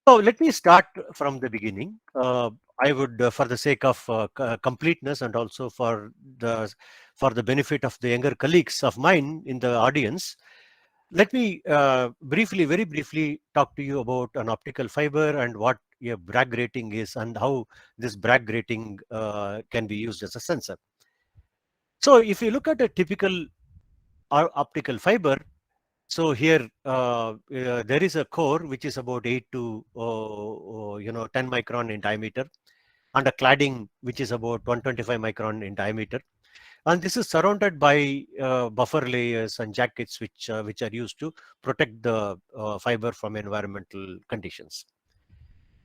So let me start from the beginning. I would, for the sake of completeness and also for the benefit of the younger colleagues of mine in the audience, let me very briefly talk to you about an optical fiber and what a Bragg grating is and how this Bragg grating can be used as a sensor. So if you look at a typical optical fiber, so here there is a core which is about 8 to 10 micron in diameter, and a cladding which is about 125 micron in diameter, and this is surrounded by buffer layers and jackets which are used to protect the fiber from environmental conditions.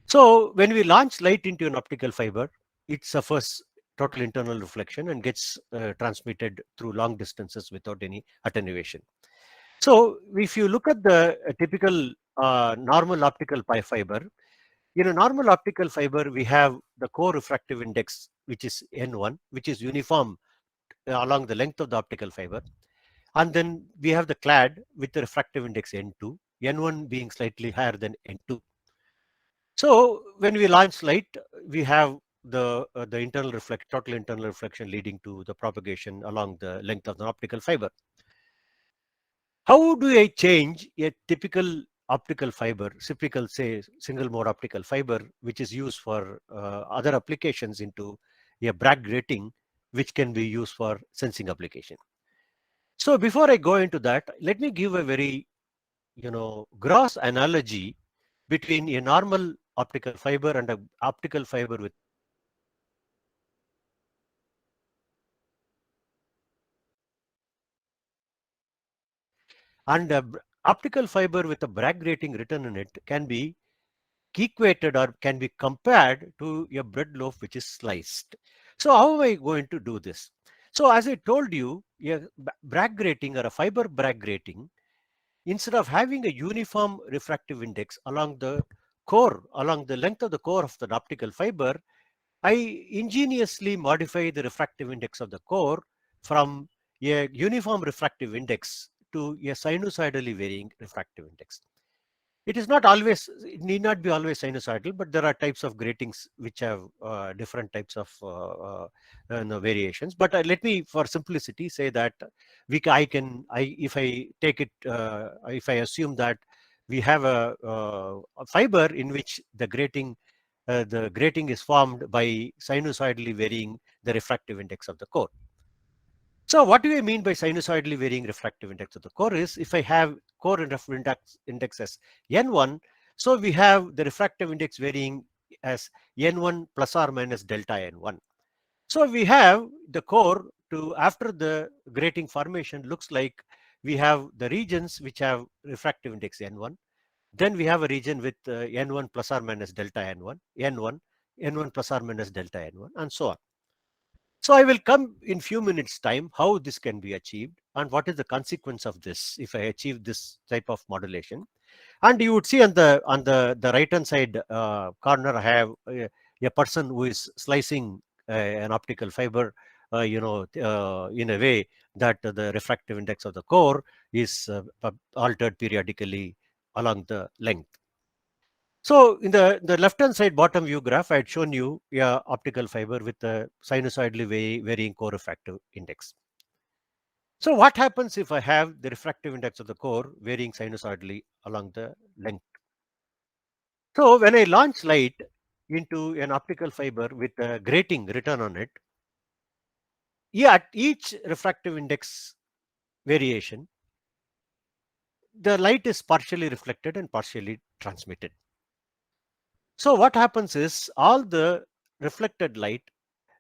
So when we launch light into an optical fiber, it suffers total internal reflection and gets transmitted through long distances without any attenuation. So if you look at the typical normal optical fiber, in a normal optical fiber, we have the core refractive index, which is N1, which is uniform along the length of the optical fiber. And then we have the clad with the refractive index N2, N1 being slightly higher than N2. So when we launch light, we have the total internal reflection leading to the propagation along the length of the optical fiber. How do I change a typical optical fiber, typical say single mode optical fiber, which is used for other applications into a Bragg grating, which can be used for sensing application? So before I go into that, let me give a very gross analogy between a normal optical fiber and a optical fiber with and a optical fiber with a Bragg grating written in it can be equated or can be compared to a bread loaf which is sliced. So how am I going to do this? So as I told you, a Bragg grating or a fiber Bragg grating, instead of having a uniform refractive index along the core, along the length of the core of the optical fiber, I ingeniously modify the refractive index of the core from a uniform refractive index to a sinusoidally varying refractive index. It is not always, it need not be always sinusoidal, but there are types of gratings which have different types of variations. But let me, for simplicity, say that if I take it, if I assume that we have a fiber in which the grating is formed by sinusoidally varying the refractive index of the core. So what do I mean by sinusoidally varying refractive index of the core is if I have core index as N1, so we have the refractive index varying as N1 plus or minus delta N1. So we have the core to after the grating formation looks like we have the regions which have refractive index N1. Then we have a region with N1 plus or minus delta N1, N1, N1 plus or minus delta N1, and so on. So I will come in few minutes time how this can be achieved and what is the consequence of this if I achieve this type of modulation. And you would see on the right hand side corner I have a person who is slicing an optical fiber in a way that the refractive index of the core is altered periodically along the length. So in the left-hand side bottom view graph, I had shown you optical fiber with a sinusoidally varying core refractive index. So what happens if I have the refractive index of the core varying sinusoidally along the length? So when I launch light into an optical fiber with a grating written on it, at each refractive index variation, the light is partially reflected and partially transmitted. So what happens is all the reflected light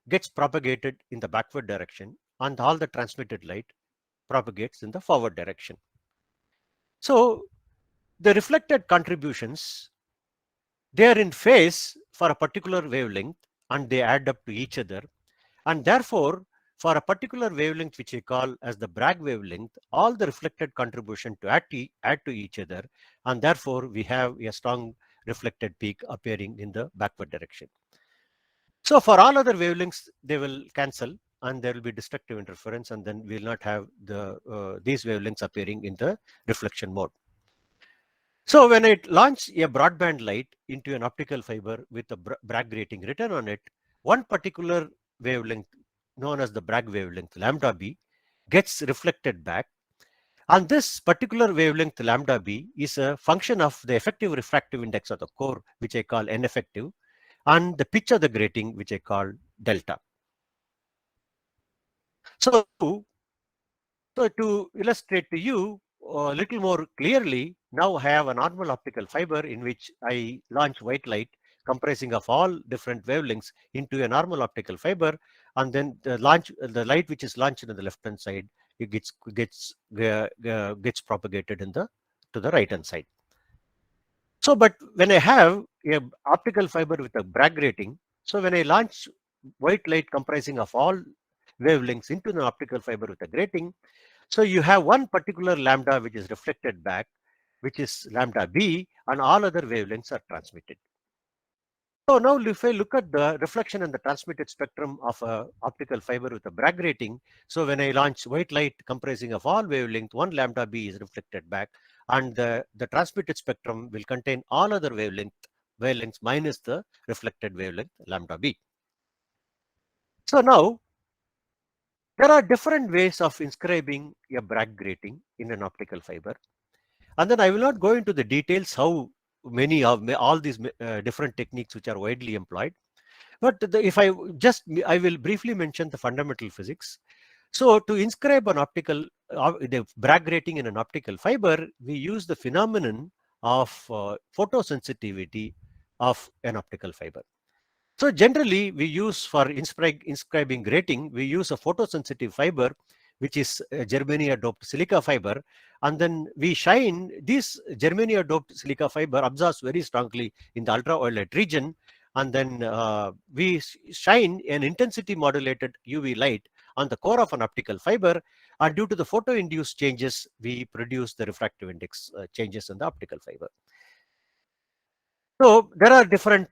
gets propagated in the backward direction and all the transmitted light propagates in the forward direction. So the reflected contributions, they are in phase for a particular wavelength and they add up to each other, and therefore for a particular wavelength which we call as the Bragg wavelength, all the reflected contribution to add to each other, and therefore we have a strong reflected peak appearing in the backward direction. So for all other wavelengths, they will cancel and there will be destructive interference, and then we will not have these wavelengths appearing in the reflection mode. So when I launch a broadband light into an optical fiber with a Bragg grating written on it, one particular wavelength known as the Bragg wavelength lambda b gets reflected back, and this particular wavelength lambda b is a function of the effective refractive index of the core, which I call n effective, and the pitch of the grating, which I call delta. So to illustrate to you a little more clearly, now I have a normal optical fiber in which I launch white light comprising of all different wavelengths into a normal optical fiber, and then the light which is launched on the left hand side, it gets propagated in the to the right hand side. So, but when I have a optical fiber with a Bragg grating, so when I launch white light comprising of all wavelengths into the optical fiber with a grating, so you have one particular lambda which is reflected back, which is lambda b, and all other wavelengths are transmitted. So now if I look at the reflection and the transmitted spectrum of a optical fiber with a Bragg grating, so when I launch white light comprising of all wavelength, one lambda b is reflected back, and the transmitted spectrum will contain all other wavelengths minus the reflected wavelength lambda b. So now there are different ways of inscribing a Bragg grating in an optical fiber. And then I will not go into the details how many of all these different techniques which are widely employed. But if I will briefly mention the fundamental physics. So to inscribe an optical, the Bragg grating in an optical fiber, we use the phenomenon of photosensitivity of an optical fiber. So generally, we use for inscribing grating, we use a photosensitive fiber, which is germania doped silica fiber, and then we shine this germania doped silica fiber absorbs very strongly in the ultraviolet region, and then we shine an intensity modulated UV light on the core of an optical fiber, and due to the photo induced changes, we produce the refractive index changes in the optical fiber. So there are different,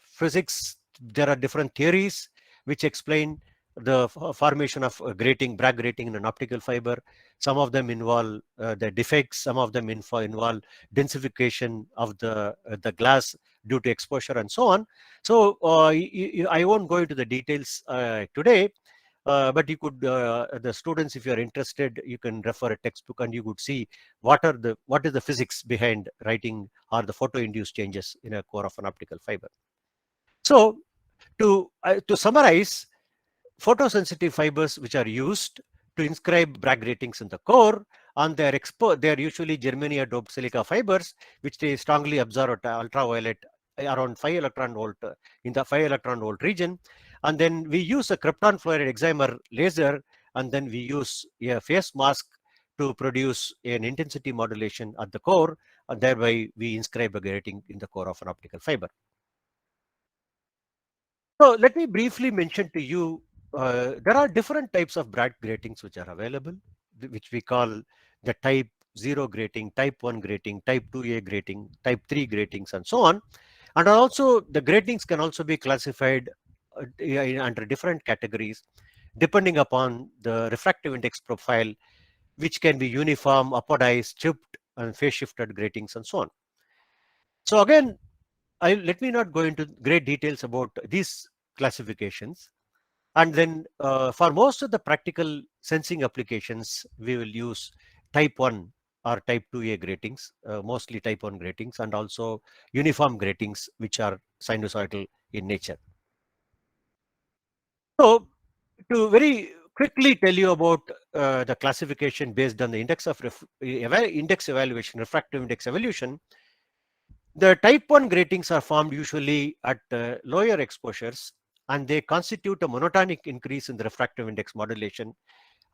physics. There are different theories which explain the formation of Bragg grating in an optical fiber. Some of them involve the defects. Some of them involve densification of the glass due to exposure and so on. So I won't go into the details today. But you could, the students, if you are interested, you can refer a textbook and you could see what is the physics behind writing or the photo induced changes in a core of an optical fiber. So to summarize, photosensitive fibers which are used to inscribe Bragg gratings in the core, and they are usually germania doped silica fibers which they strongly absorb at ultraviolet around 5 electron volt in the 5 electron volt region, and then we use a krypton fluoride excimer laser, and then we use a phase mask to produce an intensity modulation at the core, and thereby we inscribe a grating in the core of an optical fiber. So let me briefly mention to you, there are different types of Bragg gratings which are available, which we call the type 0 grating, type 1 grating, type 2A grating, type 3 gratings, and so on. And also the gratings can also be classified under different categories depending upon the refractive index profile, which can be uniform, apodized, chipped, and phase shifted gratings, and so on. So again, let me not go into great details about these classifications. And then for most of the practical sensing applications, we will use type 1 or type 2A gratings, mostly type 1 gratings, and also uniform gratings, which are sinusoidal in nature. So to very quickly tell you about the classification based on the index of index evaluation, refractive index evolution, the type 1 gratings are formed usually at lower exposures, and they constitute a monotonic increase in the refractive index modulation.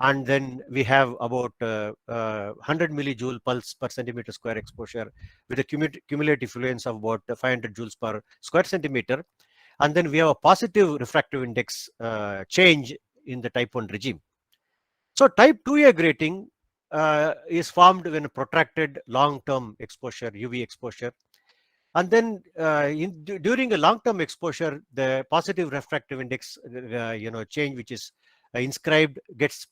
And then we have about 100 millijoule pulse per centimeter square exposure with a cumulative fluence of about 500 joules per square centimeter. And then we have a positive refractive index change in the type 1 regime. So type 2A grating is formed when a protracted long-term exposure, UV exposure. And then during a long-term exposure, the positive refractive index, change which is inscribed gets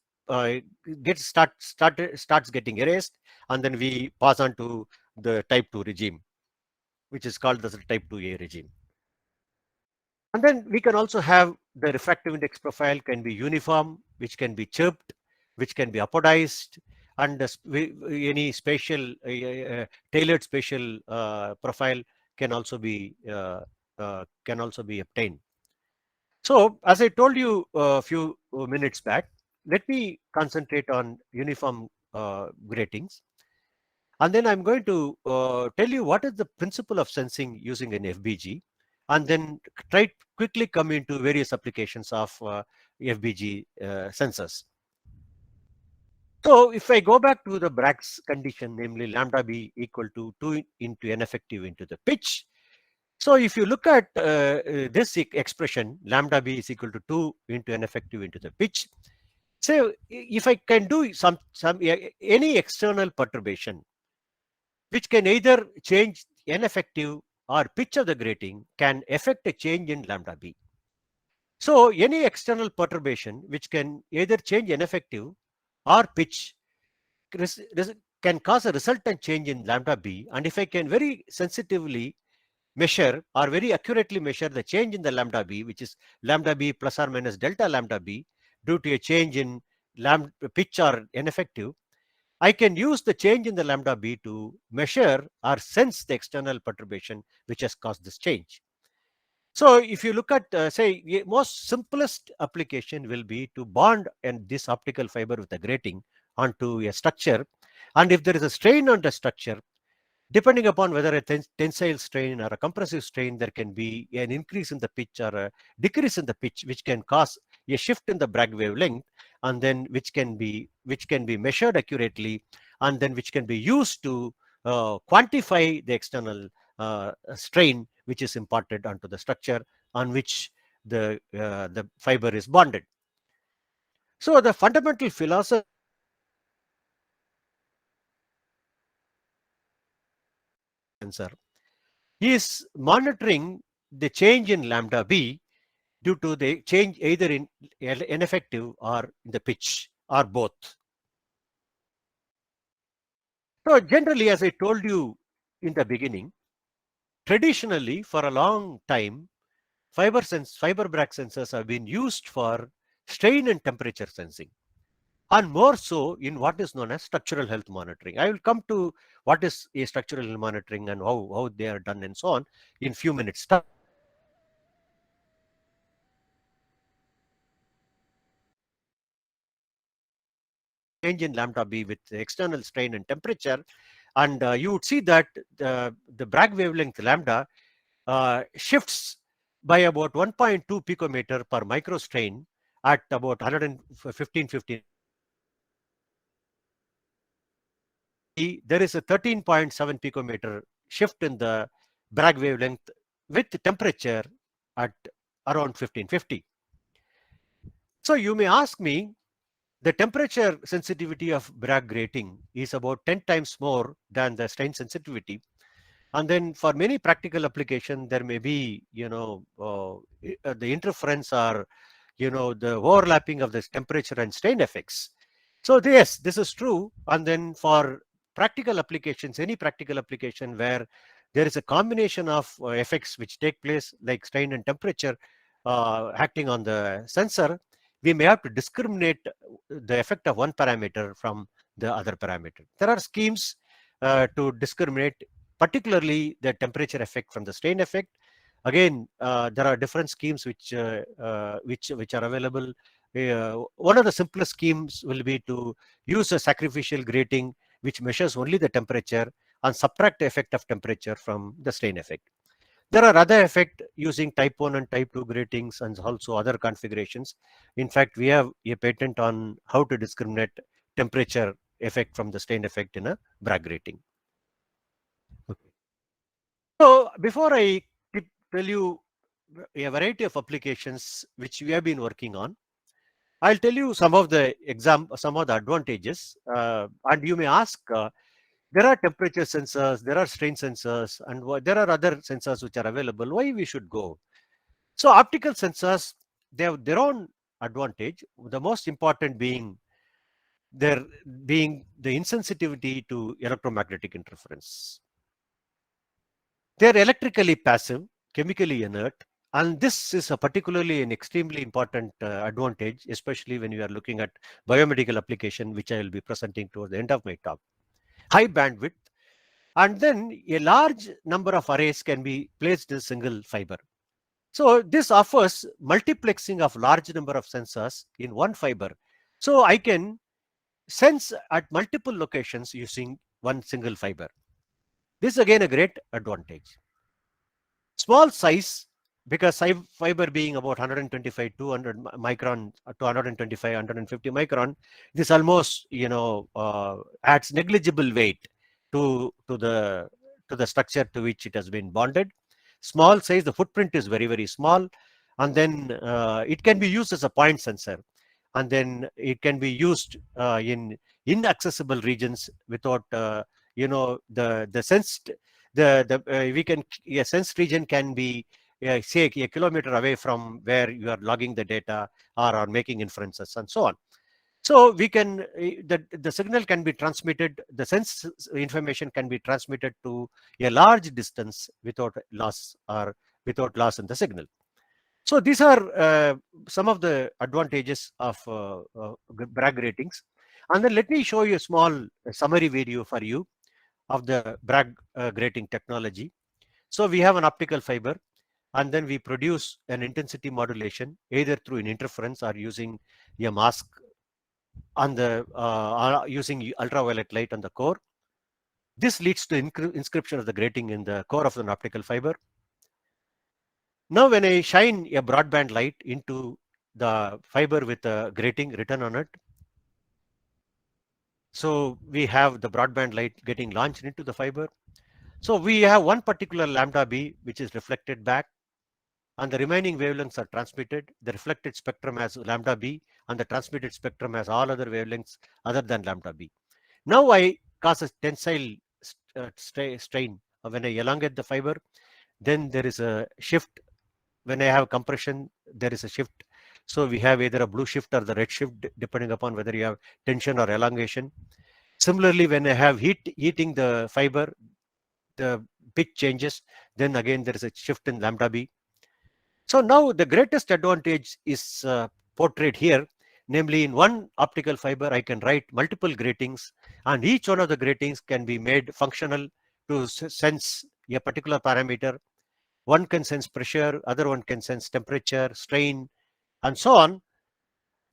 starts getting erased, and then we pass on to the type 2 regime, which is called the type 2A regime. And then we can also have the refractive index profile can be uniform, which can be chipped, which can be apodized, and any spatial tailored spatial profile can also be obtained. So, as I told you a few minutes back, let me concentrate on uniform gratings. And then I'm going to tell you what is the principle of sensing using an FBG, and then try quickly come into various applications of FBG sensors. So if I go back to the Bragg's condition, namely lambda b equal to 2 into n effective into the pitch. So if you look at this expression, lambda b is equal to 2 into n effective into the pitch. So if I can do any external perturbation, which can either change n effective or pitch of the grating, can affect a change in lambda b. So any external perturbation which can either change n effective or pitch can cause a resultant change in lambda b. And if I can very sensitively measure or very accurately measure the change in the lambda b, which is lambda b plus or minus delta lambda b due to a change in lambda pitch or n effective, I can use the change in the lambda b to measure or sense the external perturbation which has caused this change. So if you look at, say, most simplest application will be to bond and this optical fiber with a grating onto a structure. And if there is a strain on the structure, depending upon whether a tensile strain or a compressive strain, there can be an increase in the pitch or a decrease in the pitch, which can cause a shift in the Bragg wavelength, and then which can be measured accurately, and then which can be used to quantify the external strain which is imparted onto the structure on which the fiber is bonded. So the fundamental philosophy sensor is monitoring the change in lambda b due to the change either in ineffective or in the pitch or both. So generally, as I told you in the beginning, traditionally for a long time, fiber Bragg sensors have been used for strain and temperature sensing, and more so in what is known as structural health monitoring. I will come to what is a structural health monitoring and how they are done and so on in few minutes time. Change in lambda b with external strain and temperature, and you would see that the Bragg wavelength lambda shifts by about 1.2 picometer per microstrain at about 115. There is a 13.7 picometer shift in the Bragg wavelength with temperature at around 1550. So you may ask me, the temperature sensitivity of Bragg grating is about 10 times more than the strain sensitivity. And then for many practical application, there may be, the interference or, the overlapping of this temperature and strain effects. So yes, this is true. And then for practical applications, any practical application where there is a combination of effects which take place like strain and temperature acting on the sensor, we may have to discriminate the effect of one parameter from the other parameter. There are schemes to discriminate particularly the temperature effect from the strain effect. Again, there are different schemes which are available. One of the simplest schemes will be to use a sacrificial grating which measures only the temperature and subtract the effect of temperature from the strain effect. There are other effects using type 1 and type 2 gratings and also other configurations. In fact, we have a patent on how to discriminate temperature effect from the strain effect in a Bragg grating. Okay. So before I tell you a variety of applications which we have been working on, I'll tell you some of the advantages, and you may ask, there are temperature sensors, there are strain sensors, and there are other sensors which are available. Why we should go? So optical sensors, they have their own advantage. The most important being there being the insensitivity to electromagnetic interference. They are electrically passive, chemically inert, and this is a particularly an extremely important advantage, especially when you are looking at biomedical application, which I will be presenting towards the end of my talk. High bandwidth, and then a large number of arrays can be placed in single fiber. So this offers multiplexing of large number of sensors in one fiber. So I can sense at multiple locations using one single fiber. This is again a great advantage. Small size, because fiber being about 125 200 micron to 125 150 micron, this almost adds negligible weight to the structure to which it has been bonded. Small size, the footprint is very, very small, and then it can be used as a point sensor, and then it can be used in inaccessible regions without the sensed the we can a sensed region can be say a kilometer away from where you are logging the data or are making inferences and so on. So we can the signal can be transmitted, the sense information can be transmitted to a large distance without loss in the signal. So these are some of the advantages of Bragg ratings. And then let me show you a small summary video for you of the Bragg grating technology. So we have an optical fiber, and then we produce an intensity modulation either through an interference or using a mask on the using ultraviolet light on the core. This leads to inscription of the grating in the core of an optical fiber. Now when I shine a broadband light into the fiber with a grating written on it, so we have the broadband light getting launched into the fiber. So we have one particular lambda b which is reflected back, and the remaining wavelengths are transmitted. The reflected spectrum has lambda b, and the transmitted spectrum has all other wavelengths other than lambda b. Now I cause a tensile strain when I elongate the fiber. Then there is a shift. When I have compression, there is a shift. So we have either a blue shift or the red shift, depending upon whether you have tension or elongation. Similarly, when I have heating the fiber, the pitch changes. Then again, there is a shift in lambda b. So now the greatest advantage is portrayed here. Namely, in one optical fiber, I can write multiple gratings, and each one of the gratings can be made functional to sense a particular parameter. One can sense pressure, other one can sense temperature, strain, and so on.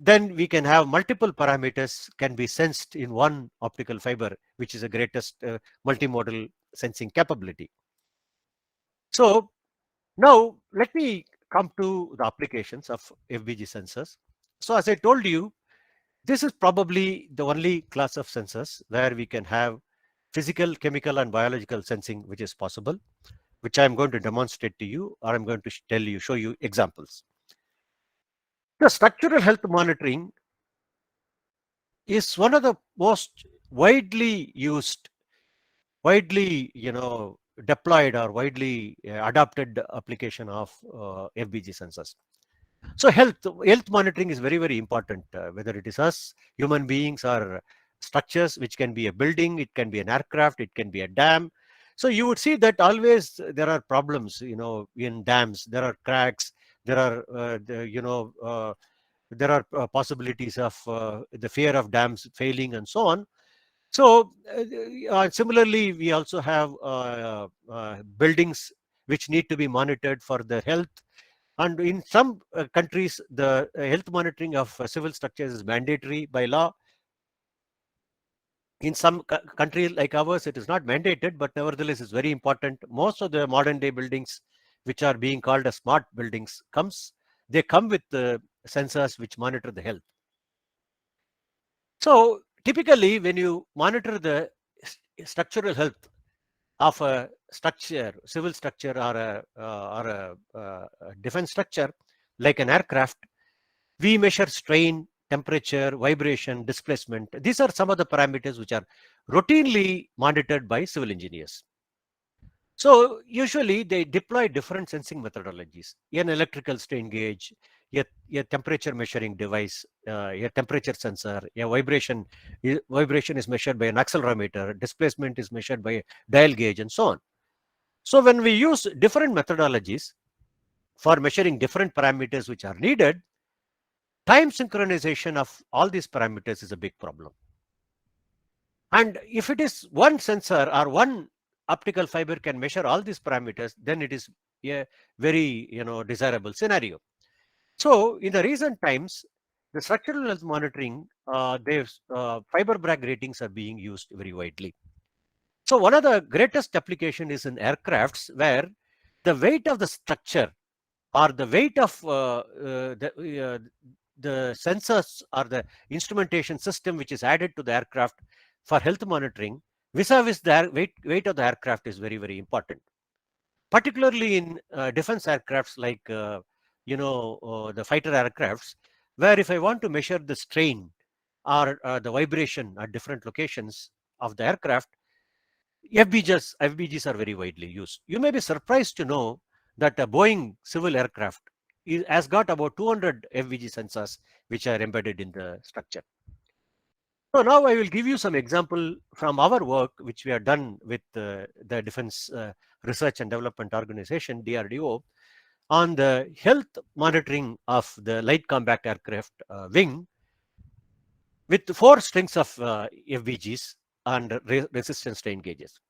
Then we can have multiple parameters can be sensed in one optical fiber, which is the greatest multimodal sensing capability. So now let me come to the applications of FBG sensors. So as I told you, this is probably the only class of sensors where we can have physical, chemical, and biological sensing, which is possible, which I'm going to demonstrate to you, or I'm going to show you examples. The structural health monitoring is one of the most widely used, widely deployed or widely adopted application of FBG sensors. So health monitoring is very, very important, whether it is us, human beings, or structures, which can be a building, it can be an aircraft, it can be a dam. So you would see that always there are problems, in dams. There are cracks. There are, there are possibilities of the fear of dams failing and so on. So similarly, we also have buildings which need to be monitored for their health. And in some countries, the health monitoring of civil structures is mandatory by law. In some countries like ours, it is not mandated, but nevertheless, it's very important. Most of the modern day buildings, which are being called as smart buildings, they come with sensors which monitor the health. So typically, when you monitor the structural health of a structure, civil structure, or a defense structure like an aircraft, we measure strain, temperature, vibration, displacement. These are some of the parameters which are routinely monitored by civil engineers. So usually they deploy different sensing methodologies: an electrical strain gauge, a temperature measuring device, a temperature sensor, a vibration is measured by an accelerometer, displacement is measured by a dial gauge, and so on. So when we use different methodologies for measuring different parameters which are needed, time synchronization of all these parameters is a big problem. And if it is one sensor or one optical fiber can measure all these parameters, then it is a very desirable scenario. So in the recent times, the structural health monitoring, fiber Bragg ratings are being used very widely. So one of the greatest application is in aircrafts, where the weight of the structure or the weight of the sensors or the instrumentation system which is added to the aircraft for health monitoring vis-a-vis the weight of the aircraft is very, very important, particularly in defense aircrafts like the fighter aircrafts, where if I want to measure the strain or the vibration at different locations of the aircraft, FBGs are very widely used. You may be surprised to know that a Boeing civil aircraft has got about 200 FBG sensors which are embedded in the structure. So now I will give you some example from our work which we have done with the Defense Research and Development Organization, DRDO, on the health monitoring of the light combat aircraft wing with 4 strings of FBGs and resistance strain gauges.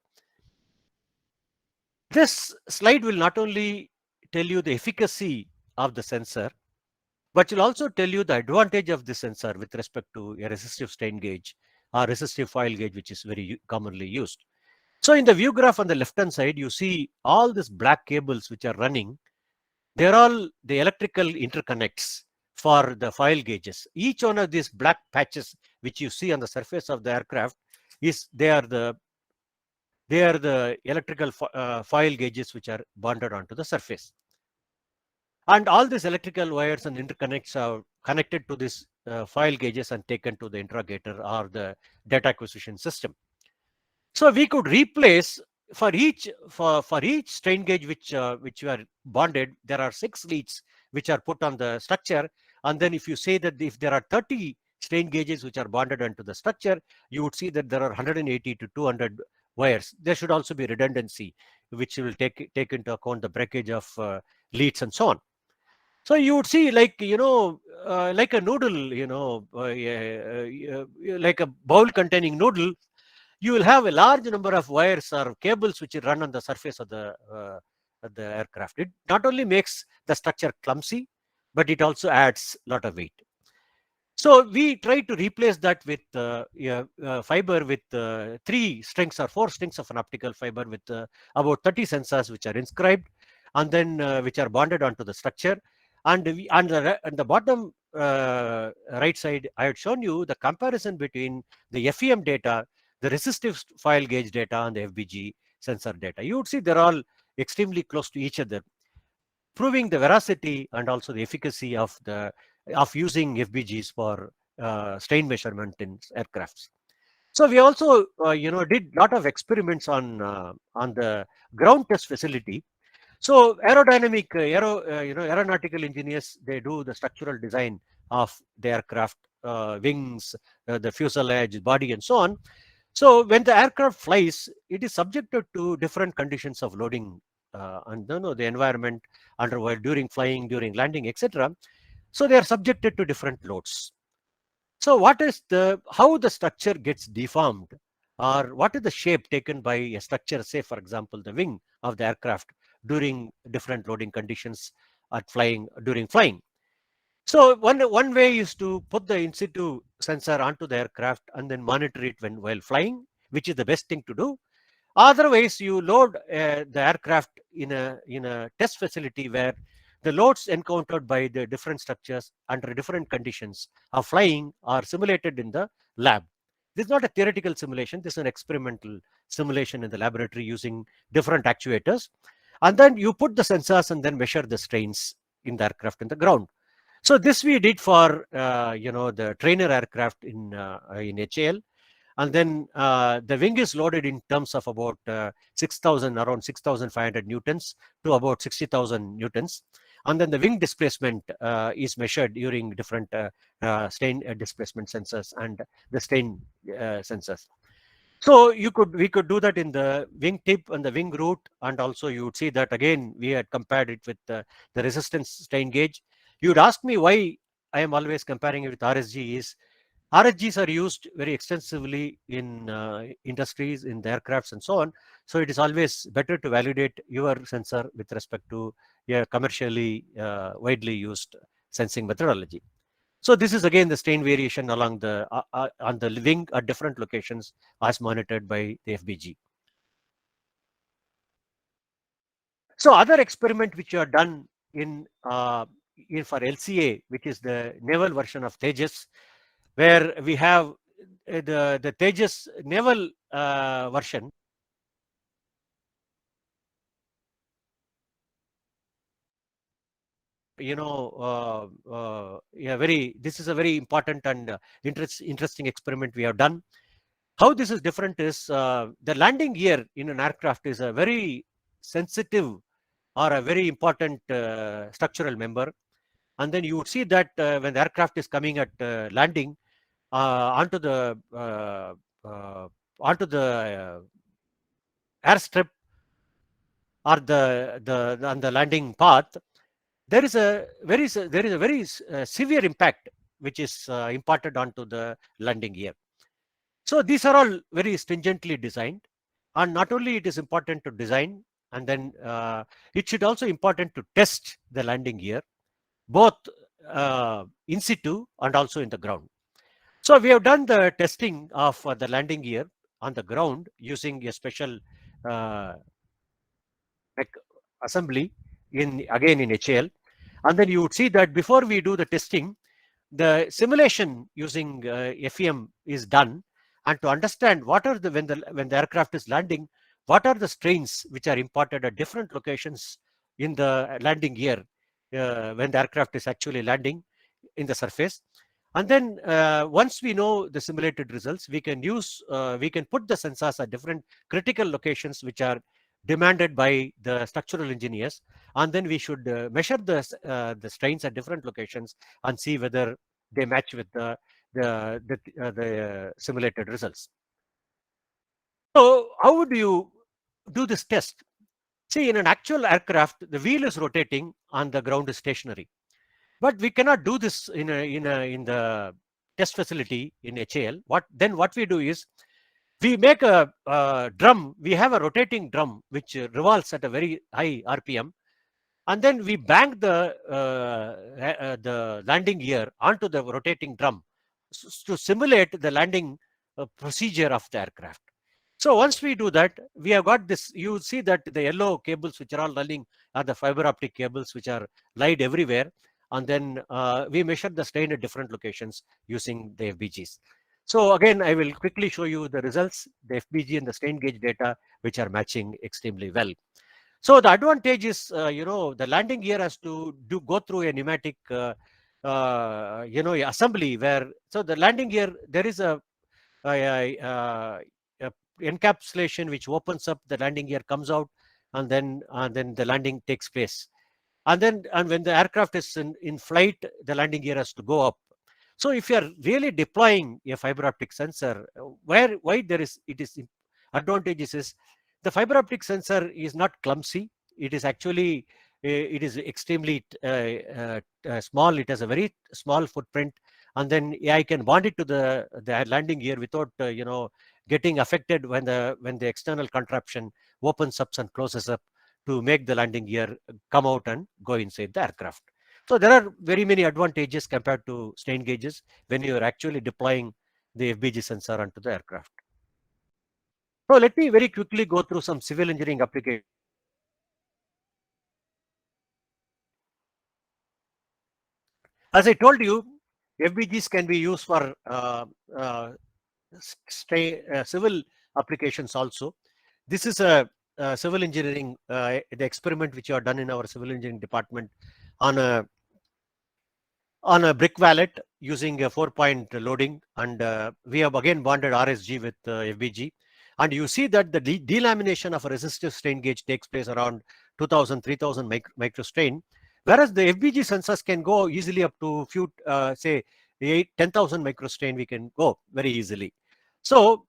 This slide will not only tell you the efficacy of the sensor, but will also tell you the advantage of the sensor with respect to a resistive strain gauge or resistive foil gauge, which is very commonly used. So in the view graph on the left hand side, you see all these black cables which are running. They're all the electrical interconnects for the foil gauges. Each one of these black patches which you see on the surface of the aircraft they are the electrical foil gauges which are bonded onto the surface. And all these electrical wires and interconnects are connected to this foil gauges and taken to the interrogator or the data acquisition system. So we could replace for each strain gauge which are bonded, there are 6 leads which are put on the structure. And then if you say that if there are 30 strain gauges which are bonded onto the structure, you would see that there are 180 to 200 wires. There should also be redundancy, which will take into account the breakage of leads and so on. So you would see like like a noodle, like a bowl containing noodle, you will have a large number of wires or cables which run on the surface of the aircraft. It not only makes the structure clumsy, but it also adds a lot of weight. So we try to replace that with fiber with 3 strings or 4 strings of an optical fiber with about 30 sensors which are inscribed and then which are bonded onto the structure. And on the bottom right side, I had shown you the comparison between the FEM data, the resistive foil gauge data, and the FBG sensor data. You would see they're all extremely close to each other, proving the veracity and also the efficacy of using FBGs for strain measurement in aircrafts. So we also did a lot of experiments on the ground test facility. So aeronautical engineers, they do the structural design of the aircraft wings, the fuselage, body, and so on. So when the aircraft flies, it is subjected to different conditions of loading and the environment during flying, during landing, etc. So they are subjected to different loads. So how the structure gets deformed, or what is the shape taken by a structure, say for example the wing of the aircraft during different loading conditions during flying. So one way is to put the in situ sensor onto the aircraft and then monitor it while flying, which is the best thing to do. Otherwise, you load the aircraft in a test facility where the loads encountered by the different structures under different conditions of flying are simulated in the lab. This is not a theoretical simulation. This is an experimental simulation in the laboratory using different actuators. And then you put the sensors and then measure the strains in the aircraft in the ground. So this we did for the trainer aircraft in HAL. And then the wing is loaded in terms of about around 6,500 newtons to about 60,000 newtons. and then the wing displacement is measured during different strain displacement sensors and the strain sensors. So we could do that in the wing tip and the wing root, and also you would see that again we had compared it with the resistance strain gauge. You would ask me why I am always comparing it with RSG. Is RSGs are used very extensively in industries, in the aircrafts and so on. So it is always better to validate your sensor with respect to a commercially widely used sensing methodology. So this is again the strain variation along the on the wing at different locations as monitored by the FBG. So other experiment which are done in for LCA, which is the naval version of Tejas, where we have the Tejas naval version. Yeah, this is a very important and interesting experiment we have done. How this is different is the landing gear in an aircraft is a very sensitive or a very important structural member. And then you would see that when the aircraft is coming at landing onto uh, the airstrip or on the landing path, there is a very severe impact which is imparted onto the landing gear. So these are all very stringently designed, and not only it is important to design, and then it should also important to test the landing gear both in situ and also in the ground. So we have done the testing of the landing gear on the ground using a special uh, assembly in again in HAL, and then you would see that before we do the testing, the simulation using FEM is done, and to understand what are the when the aircraft is landing, what are the strains which are imparted at different locations in the landing gear when the aircraft is actually landing in the surface. And then once we know the simulated results, we can put the sensors at different critical locations which are demanded by the structural engineers, and then we should measure the strains at different locations and see whether they match with the simulated results. So how would you do this test? See, in an actual aircraft, the wheel is rotating and the ground is stationary. But we cannot do this in the test facility in HAL. What we do is we make a drum. We have a rotating drum which revolves at a very high RPM, and then we bang the landing gear onto the rotating drum to simulate the landing procedure of the aircraft. So once we do that, we have got this. You see that the yellow cables which are all running are the fiber optic cables which are laid everywhere, and then we measure the strain at different locations using the FBGs. So again, I will quickly show you the results, the FBG and the strain gauge data, which are matching extremely well. So the advantage is, the landing gear has to go through a pneumatic, assembly where, so the landing gear, there is a encapsulation which opens up, the landing gear comes out, and then the landing takes place. And when the aircraft is in flight, the landing gear has to go up. So if you are really deploying a fiber optic sensor, why there is it is advantages is the fiber optic sensor is not clumsy. It is actually it is extremely small. It has a very small footprint, and then I can bond it to the landing gear without getting affected when the external contraption opens up and closes up to make the landing gear come out and go inside the aircraft. So there are very many advantages compared to strain gauges when you are actually deploying the FBG sensor onto the aircraft. So let me very quickly go through some civil engineering applications. As I told you, FBGs can be used for civil applications also. This is a civil engineering, the experiment which you have done in our civil engineering department on a brick wallet using a 4-point loading, and we have again bonded RSG with FBG, and you see that the delamination of a resistive strain gauge takes place around 2000 3000 microstrain, Whereas the FBG sensors can go easily up to few, say, 10,000 microstrain, we can go very easily. So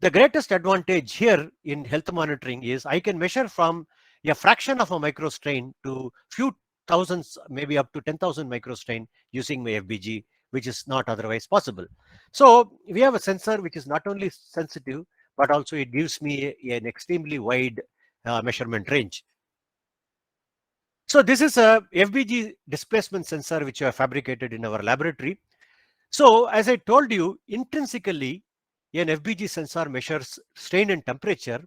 the greatest advantage here in health monitoring is I can measure from a fraction of a microstrain to few thousands, maybe up to 10,000 microstrain using my FBG, which is not otherwise possible. So we have a sensor which is not only sensitive, but also it gives me an extremely wide measurement range. So this is a FBG displacement sensor which we have fabricated in our laboratory. So as I told you, intrinsically, an FBG sensor measures strain and temperature,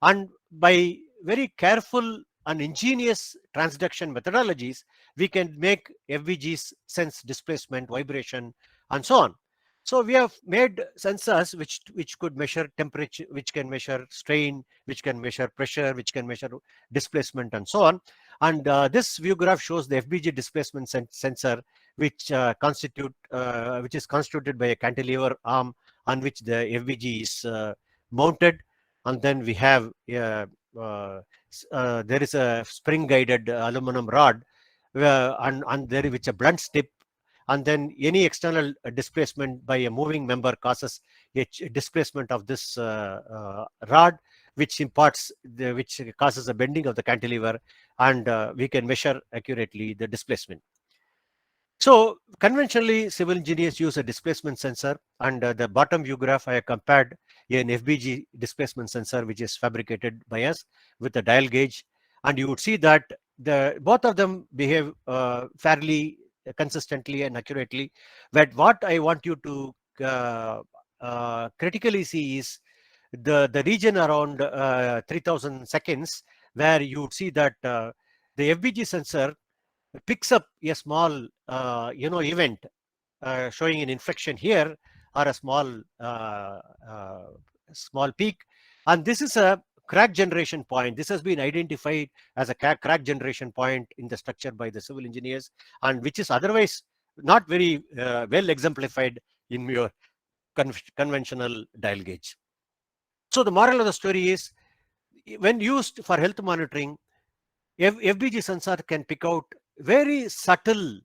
and by very careful and ingenious transduction methodologies, we can make FBGs sense displacement, vibration, and so on. So we have made sensors which could measure temperature, which can measure strain, which can measure pressure, which can measure displacement, and so on. And this view graph shows the FBG displacement sensor, which which is constituted by a cantilever arm on which the FBG is mounted, and then we have there is a spring guided aluminum rod, and there is a blunt tip, and then any external displacement by a moving member causes a displacement of this rod, which causes a bending of the cantilever, and we can measure accurately the displacement. So conventionally, civil engineers use a displacement sensor, and the bottom view graph I have compared an FBG displacement sensor which is fabricated by us with a dial gauge, and you would see that both of them behave fairly consistently and accurately. But what I want you to critically see is the region around 3000 seconds, where you would see that the FBG sensor picks up a small event showing an infection here, or a small peak, and this is a crack generation point. This has been identified as a crack generation point in the structure by the civil engineers, and which is otherwise not very well exemplified in your conventional dial gauge. So the moral of the story is, when used for health monitoring, FBG sensor can pick out very subtle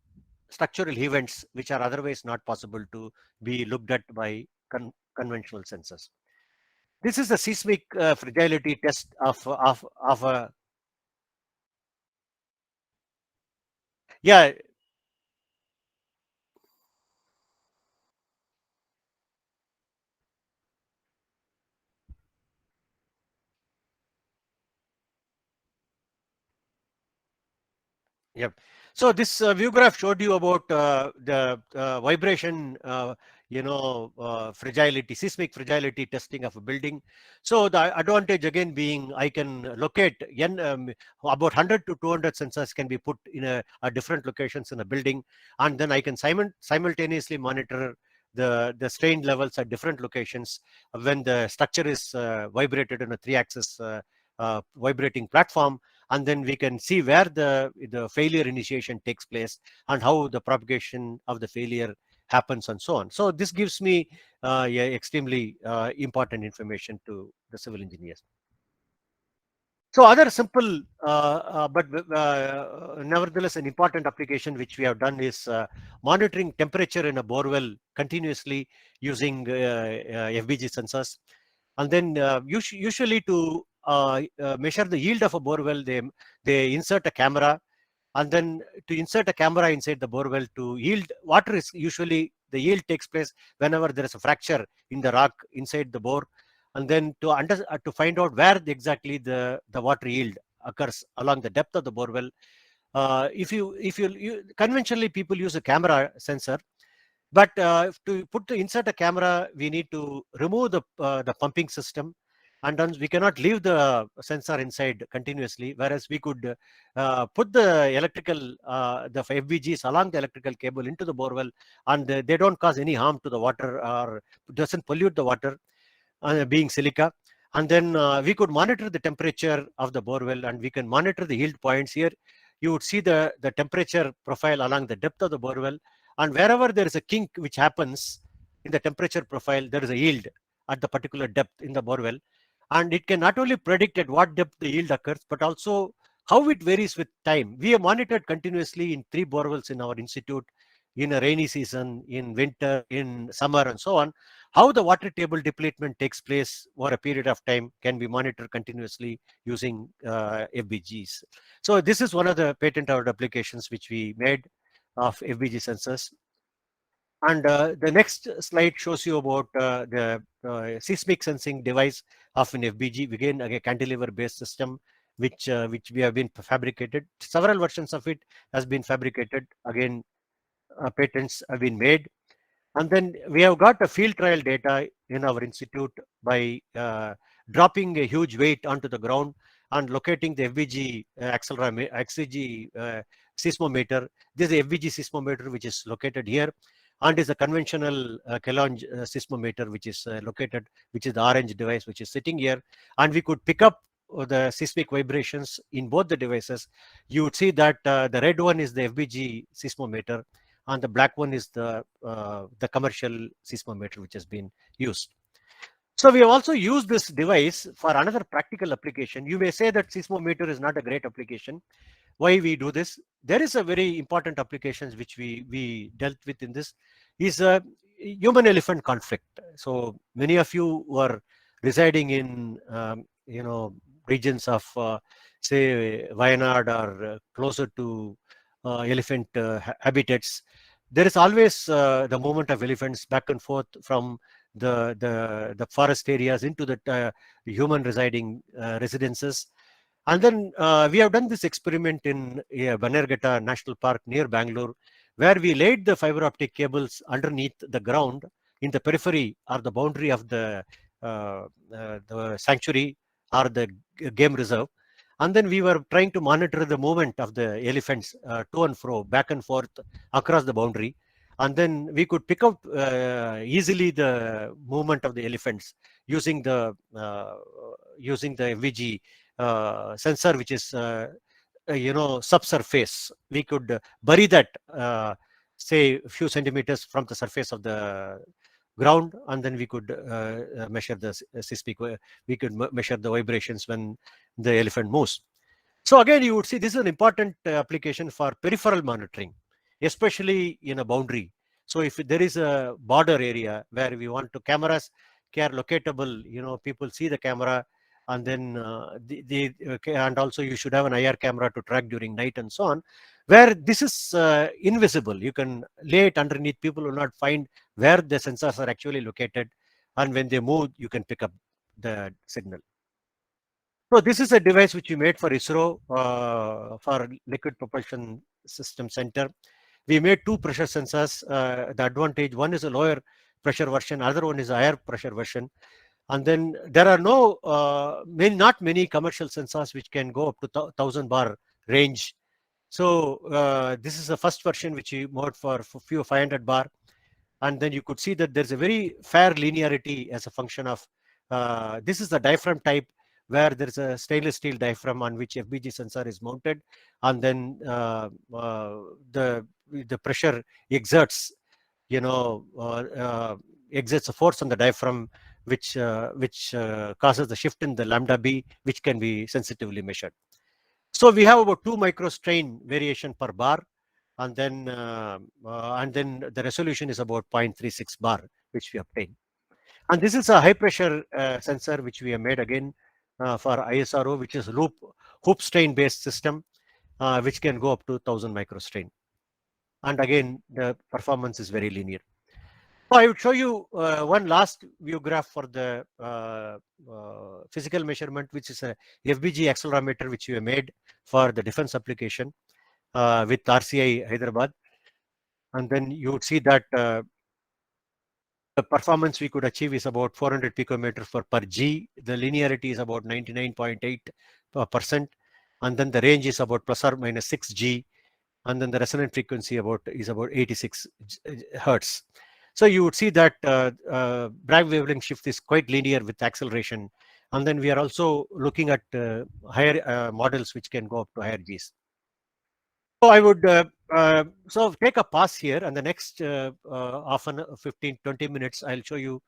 structural events which are otherwise not possible to be looked at by conventional sensors. This is a seismic fragility test of a, yeah. Yep. So this view graph showed you about the vibration, fragility, seismic fragility testing of a building. So the advantage again being, I can locate about 100 to 200 sensors can be put in a different locations in a building, and then I can simultaneously monitor the strain levels at different locations when the structure is vibrated in a 3-axis vibrating platform, and then we can see where the failure initiation takes place and how the propagation of the failure happens, and so on. So this gives me extremely important information to the civil engineers. So other simple but nevertheless an important application which we have done is monitoring temperature in a borewell continuously using FBG sensors. And then usually to measure the yield of a borewell, they insert a camera, and then to insert a camera inside the borewell to yield water is usually the yield takes place whenever there is a fracture in the rock inside the bore, and then to find out where exactly the water yield occurs along the depth of the borewell. If you conventionally people use a camera sensor, but to insert a camera, we need to remove the pumping system, and then we cannot leave the sensor inside continuously. Whereas we could put the the FBGs along the electrical cable into the borewell, and they don't cause any harm to the water or doesn't pollute the water, being silica. And then we could monitor the temperature of the borewell, and we can monitor the yield points. Here you would see the temperature profile along the depth of the borewell, and wherever there is a kink which happens in the temperature profile, there is a yield at the particular depth in the borewell. And it can not only predict at what depth the yield occurs, but also How it varies with time. We have monitored continuously in 3 borewells in our institute, in a rainy season, in winter, in summer, and so on. How the water table depletion takes place over a period of time can be monitored continuously using FBGs. So this is one of the patent out applications which we made of FBG sensors. And the next slide shows you about the seismic sensing device of an FBG, again a cantilever-based system, which we have been fabricated. Several versions of it has been fabricated. Again, patents have been made. And then we have got a field trial data in our institute by dropping a huge weight onto the ground and locating the FBG XCG seismometer. This is the FBG seismometer which is located here, and is a conventional Kelonge seismometer which is located, which is the orange device which is sitting here, and we could pick up the seismic vibrations in both the devices. You would see that the red one is the FBG seismometer, and the black one is the commercial seismometer which has been used. So we have also used this device for another practical application. You may say that seismometer is not a great application. Why we do this? There is a very important applications which we dealt with in this, is a human elephant conflict. So many of you who are residing in regions of say Wayanad or closer to elephant habitats, there is always the movement of elephants back and forth from the forest areas into the human residing residences. And then we have done this experiment in Bannerghatta National Park near Bangalore, where we laid the fiber optic cables underneath the ground in the periphery or the boundary of the sanctuary or the game reserve. And then we were trying to monitor the movement of the elephants to and fro, back and forth across the boundary. And then we could pick up easily the movement of the elephants using the VG sensor, which is subsurface. We could bury that say a few centimeters from the surface of the ground, and then we could measure the seismic. We could measure the vibrations when the elephant moves. So again, you would see this is an important application for peripheral monitoring, especially in a boundary. So if there is a border area where we want to cameras care locatable, people see the camera, and then and also you should have an IR camera to track during night and so on. Where this is invisible, you can lay it underneath. People will not find where the sensors are actually located, and when they move, you can pick up the signal. So this is a device which we made for ISRO for Liquid Propulsion System Center. We made 2 pressure sensors. The advantage, one is a lower pressure version, other one is a higher pressure version. And then there are not many commercial sensors which can go up to 1000 bar range. So this is the first version which we made for few 500 bar. And then you could see that there's a very fair linearity as a function of, this is the diaphragm type, where there's a stainless steel diaphragm on which FBG sensor is mounted. And then the pressure exerts, exerts a force on the diaphragm, which causes the shift in the lambda b, which can be sensitively measured. So we have about 2 microstrain variation per bar, and then the resolution is about 0.36 bar, which we obtain. And this is a high pressure sensor which we have made again for ISRO, which is hoop strain based system, which can go up to 1000 microstrain. And again, the performance is very linear. So I would show you one last view graph for the physical measurement, which is a FBG accelerometer, which we have made for the defense application with RCI Hyderabad. And then you would see that the performance we could achieve is about 400 picometers per G. The linearity is about 99.8%. And then the range is about plus or minus 6 G. And then the resonant frequency is about 86 hertz. So you would see that Bragg wavelength shift is quite linear with acceleration. And then we are also looking at higher models which can go up to higher Gs. So I would take a pause here, and the next often 15-20 minutes, I'll show you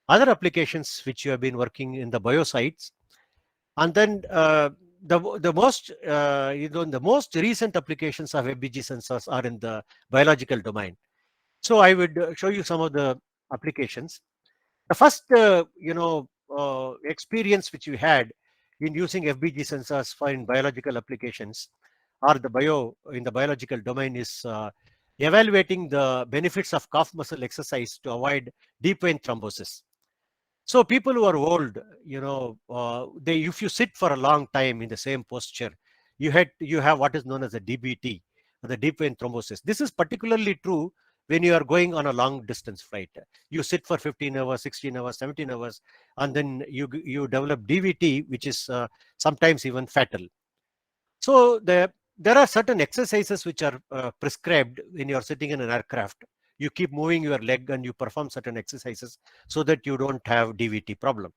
other applications which you have been working in the biosites. And then the most recent applications of FBG sensors are in the biological domain. So I would show you some of the applications. The first experience which we had in using FBG sensors for in biological applications or in the biological domain is evaluating the benefits of calf muscle exercise to avoid deep vein thrombosis. So people who are old, they if you sit for a long time in the same posture, you have what is known as a DVT, the deep vein thrombosis. This is particularly true when you are going on a long distance flight. You sit for 15 hours, 16 hours, 17 hours, and then you develop DVT, which is sometimes even fatal. So there are certain exercises which are prescribed when you are sitting in an aircraft. You keep moving your leg and you perform certain exercises so that you don't have DVT problem.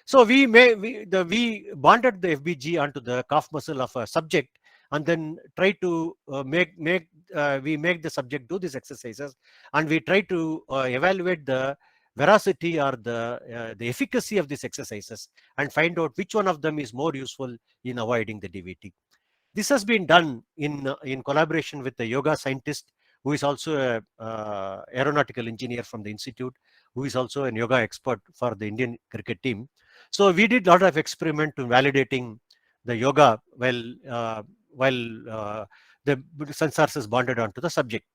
So we bonded the FBG onto the calf muscle of a subject and then try to we make the subject do these exercises, and we try to evaluate the veracity or the efficacy of these exercises and find out which one of them is more useful in avoiding the DVT. This has been done in collaboration with a yoga scientist who is also a aeronautical engineer from the institute, who is also a yoga expert for the Indian cricket team. So we did a lot of experiment to validating the yoga while the sensors is bonded onto the subject.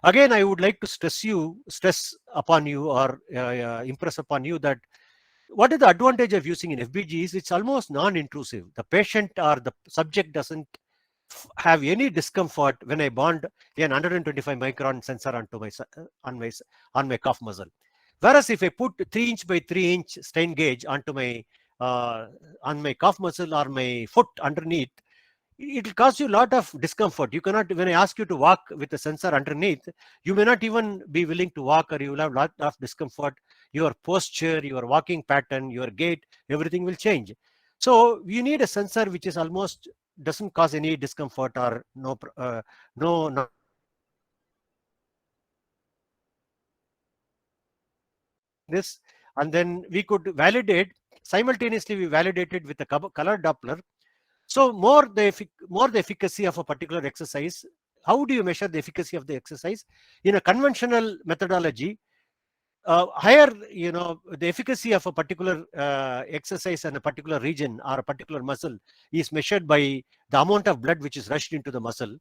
Again, I would like to stress upon you or impress upon you that what is the advantage of using an FBG is it's almost non-intrusive. The patient or the subject doesn't have any discomfort when I bond an 125 micron sensor onto on my calf muscle. Whereas if I put 3-inch by 3-inch strain gauge onto my on my calf muscle or my foot underneath, it will cause you a lot of discomfort. You cannot, when I ask you to walk with a sensor underneath, you may not even be willing to walk, or you will have a lot of discomfort. Your posture, your walking pattern, your gait, everything will change. So you need a sensor which is almost doesn't cause any discomfort or no this. And then we could validate simultaneously. We validated with the color Doppler. So more the efficacy of a particular exercise. How do you measure the efficacy of the exercise? In a conventional methodology, higher, the efficacy of a particular exercise in a particular region or a particular muscle is measured by the amount of blood which is rushed into the muscle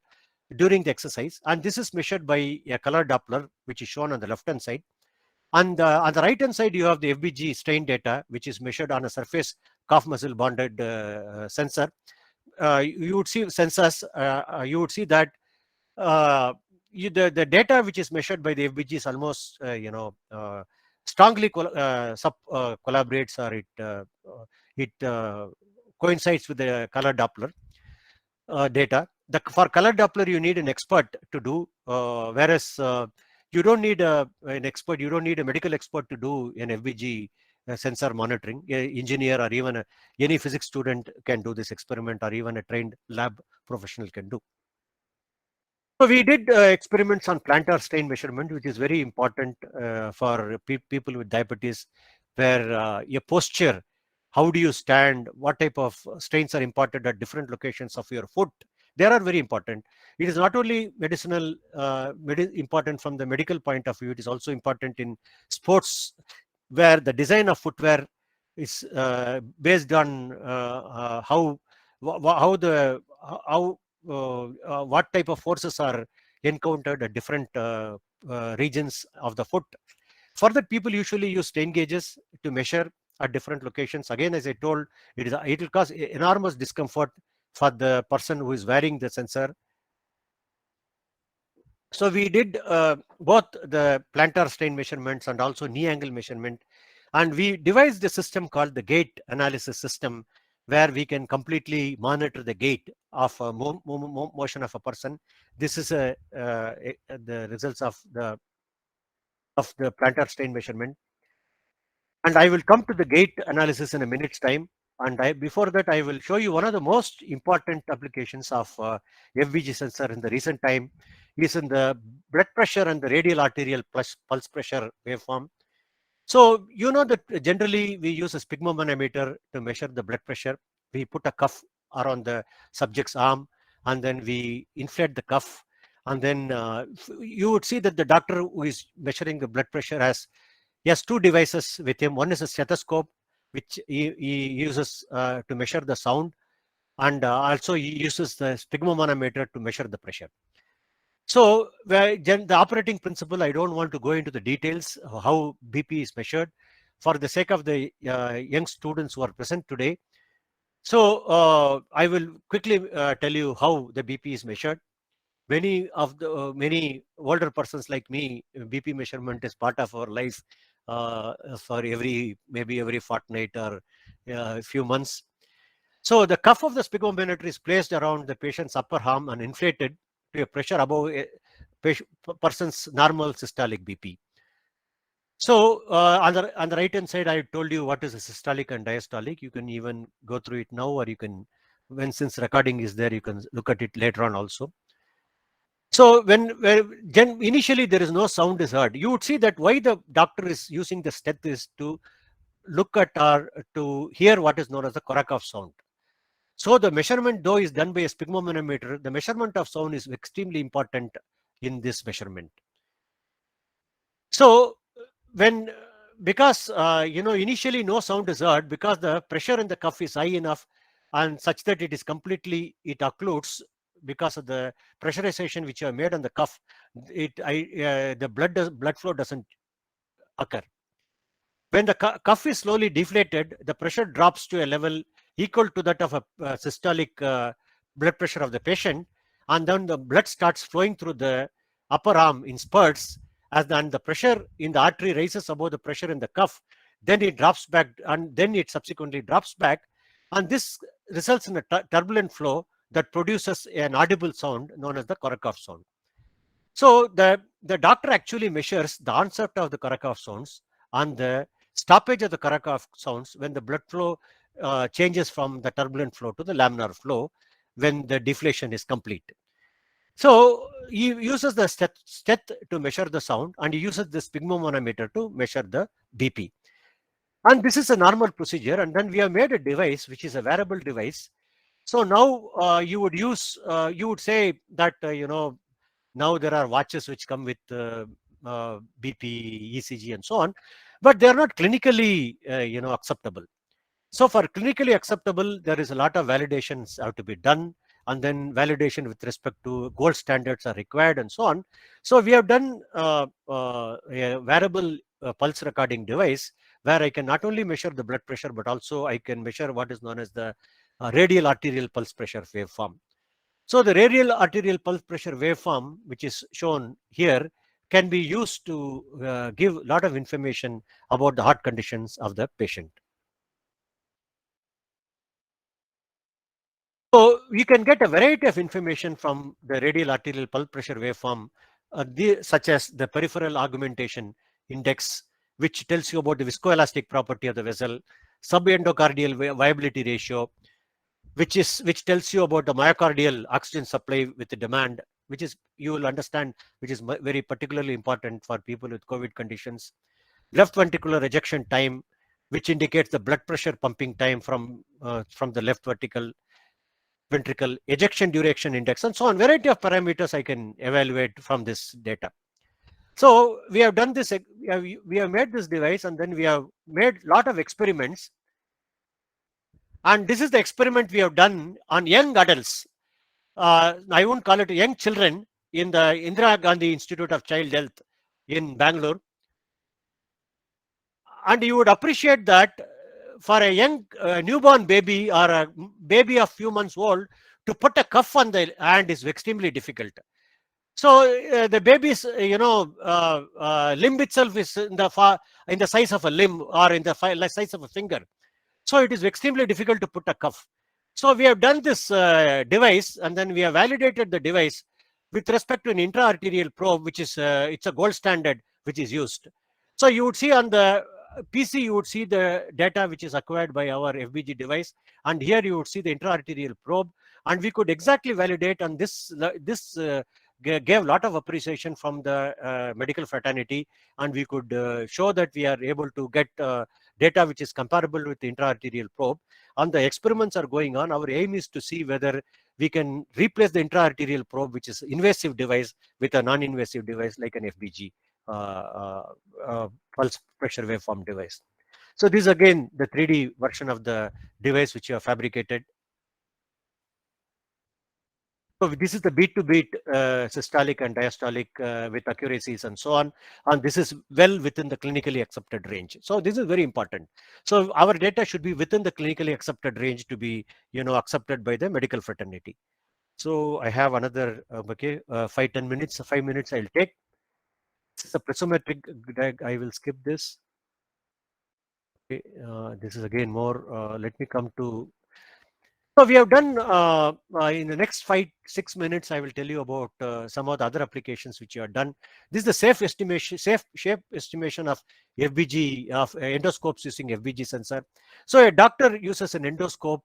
during the exercise. And this is measured by a color Doppler, which is shown on the left-hand side. And on the right-hand side, you have the FBG strain data, which is measured on a surface calf muscle bonded sensor. You would see sensors, you would see that the data which is measured by the FBG is almost, strongly collaborates, or it coincides with the color Doppler data. For color Doppler, you need an expert to do, whereas you don't need an expert, you don't need a medical expert to do an FBG sensor monitoring. An engineer or even any physics student can do this experiment, or even a trained lab professional can do. So we did experiments on plantar strain measurement, which is very important for people with diabetes, where your posture, how do you stand, what type of strains are important at different locations of your foot, they are very important. It is not only medicinal, important from the medical point of view, it is also important in sports, where the design of footwear is based on how what type of forces are encountered at different regions of the foot. For that, people usually use strain gauges to measure at different locations. Again, as I told, it will cause enormous discomfort for the person who is wearing the sensor. So we did both the plantar strain measurements and also knee angle measurement, and we devised a system called the gait analysis system, where we can completely monitor the gait of a motion of a person. This is the results of the plantar strain measurement, and I will come to the gait analysis in a minute's time. And before that, I will show you one of the most important applications of FBG sensor in the recent time is in the blood pressure and the radial arterial pulse pressure waveform. So you know that generally we use a sphygmomanometer to measure the blood pressure. We put a cuff around the subject's arm, and then we inflate the cuff. And then you would see that the doctor who is measuring the blood pressure has two devices with him. One is a stethoscope, which he uses to measure the sound, and also he uses the sphygmomanometer to measure the pressure. So the operating principle, I don't want to go into the details of how BP is measured for the sake of the young students who are present today. So I will quickly tell you how the BP is measured. Many older persons like me, BP measurement is part of our life for maybe every fortnight or a few months. So the cuff of the sphygmomanometer is placed around the patient's upper arm and inflated to a pressure above a person's normal systolic BP. So on the right hand side, I told you what is a systolic and diastolic. You can even go through it now, or you can, since recording is there, you can look at it later on also. So initially there is no sound is heard, you would see that why the doctor is using the steth is to look at or to hear what is known as the Korsakoff sound. So the measurement, though, is done by a sphygmomanometer, the measurement of sound is extremely important in this measurement. So when because initially no sound is heard because the pressure in the cuff is high enough and such that it occludes because of the pressurization which are made on the cuff. The blood flow doesn't occur. When the cuff is slowly deflated, the pressure drops to a level equal to that of a systolic blood pressure of the patient, and then the blood starts flowing through the upper arm in spurts. Then the pressure in the artery rises above the pressure in the cuff, then it drops back, and then it subsequently drops back, and this results in a turbulent flow that produces an audible sound known as the Korsakoff sound. So the doctor actually measures the onset of the Korsakoff sounds and the stoppage of the Korsakoff sounds when the blood flow changes from the turbulent flow to the laminar flow when the deflation is complete. So he uses the steth to measure the sound, and he uses the sphygmomanometer to measure the BP. And this is a normal procedure. And then we have made a device which is a wearable device. So now you would say that now there are watches which come with BP, ECG, and so on, but they are not clinically acceptable. So for clinically acceptable, there is a lot of validations have to be done, and then validation with respect to gold standards are required, and so on. So we have done a wearable pulse recording device where I can not only measure the blood pressure, but also I can measure what is known as the radial arterial pulse pressure waveform. So the radial arterial pulse pressure waveform, which is shown here, can be used to give a lot of information about the heart conditions of the patient. So you can get a variety of information from the radial arterial pulse pressure waveform, such as the peripheral augmentation index, which tells you about the viscoelastic property of the vessel, subendocardial viability ratio, which tells you about the myocardial oxygen supply with the demand, which is, you will understand, which is very particularly important for people with COVID conditions. Left ventricular ejection time, which indicates the blood pressure pumping time from the left ventricle, ejection duration index, and so on. Variety of parameters I can evaluate from this data. So we have done this, we have made this device, and then we have made a lot of experiments. And this is the experiment we have done on young adults. I won't call it young children, in the Indira Gandhi Institute of Child Health in Bangalore. And you would appreciate that for a young newborn baby or a baby of few months old, to put a cuff on the hand is extremely difficult. So the baby's limb itself is in the size of a limb, or in the size of a finger. So it is extremely difficult to put a cuff. So we have done this device, and then we have validated the device with respect to an intra-arterial probe, which is it's a gold standard which is used. So you would see on the PC, you would see the data which is acquired by our FBG device, and here you would see the intra-arterial probe, and we could exactly validate. And this gave a lot of appreciation from the medical fraternity, and we could show that we are able to get data which is comparable with the intraarterial probe, and the experiments are going on. Our aim is to see whether we can replace the intraarterial probe, which is invasive device, with a non-invasive device like an FBG, pulse pressure waveform device. So this is again the 3D version of the device which you have fabricated. So this is the beat to beat systolic and diastolic with accuracies and so on. And this is well within the clinically accepted range. So this is very important. So our data should be within the clinically accepted range to be, accepted by the medical fraternity. So I have another, 5 minutes I'll take. This is a prismatic drag. I will skip this. Okay, this is again more, let me come to. So we have done, in the next 5-6 minutes, I will tell you about some of the other applications which you have done. This is the safe shape estimation of FBG, of endoscopes using FBG sensor. So a doctor uses an endoscope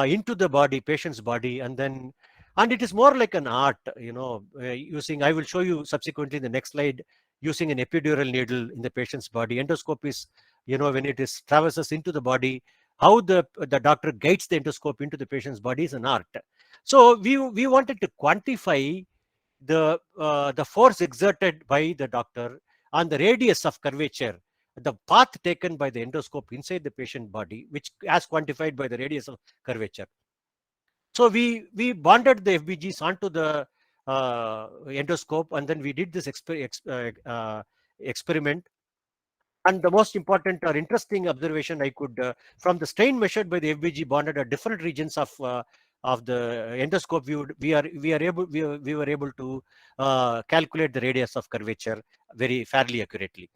into the body, patient's body, and it is more like an art, using, I will show you subsequently in the next slide, using an epidural needle in the patient's body. Endoscope is, when it is traverses into the body, how the doctor guides the endoscope into the patient's body is an art. So we wanted to quantify the force exerted by the doctor on the radius of curvature, the path taken by the endoscope inside the patient body, which as quantified by the radius of curvature. So we bonded the FBGs onto the endoscope, and then we did this experiment. And the most important or interesting observation I could, from the strain measured by the FBG bonded at different regions of the endoscope, we were able to calculate the radius of curvature very fairly accurately.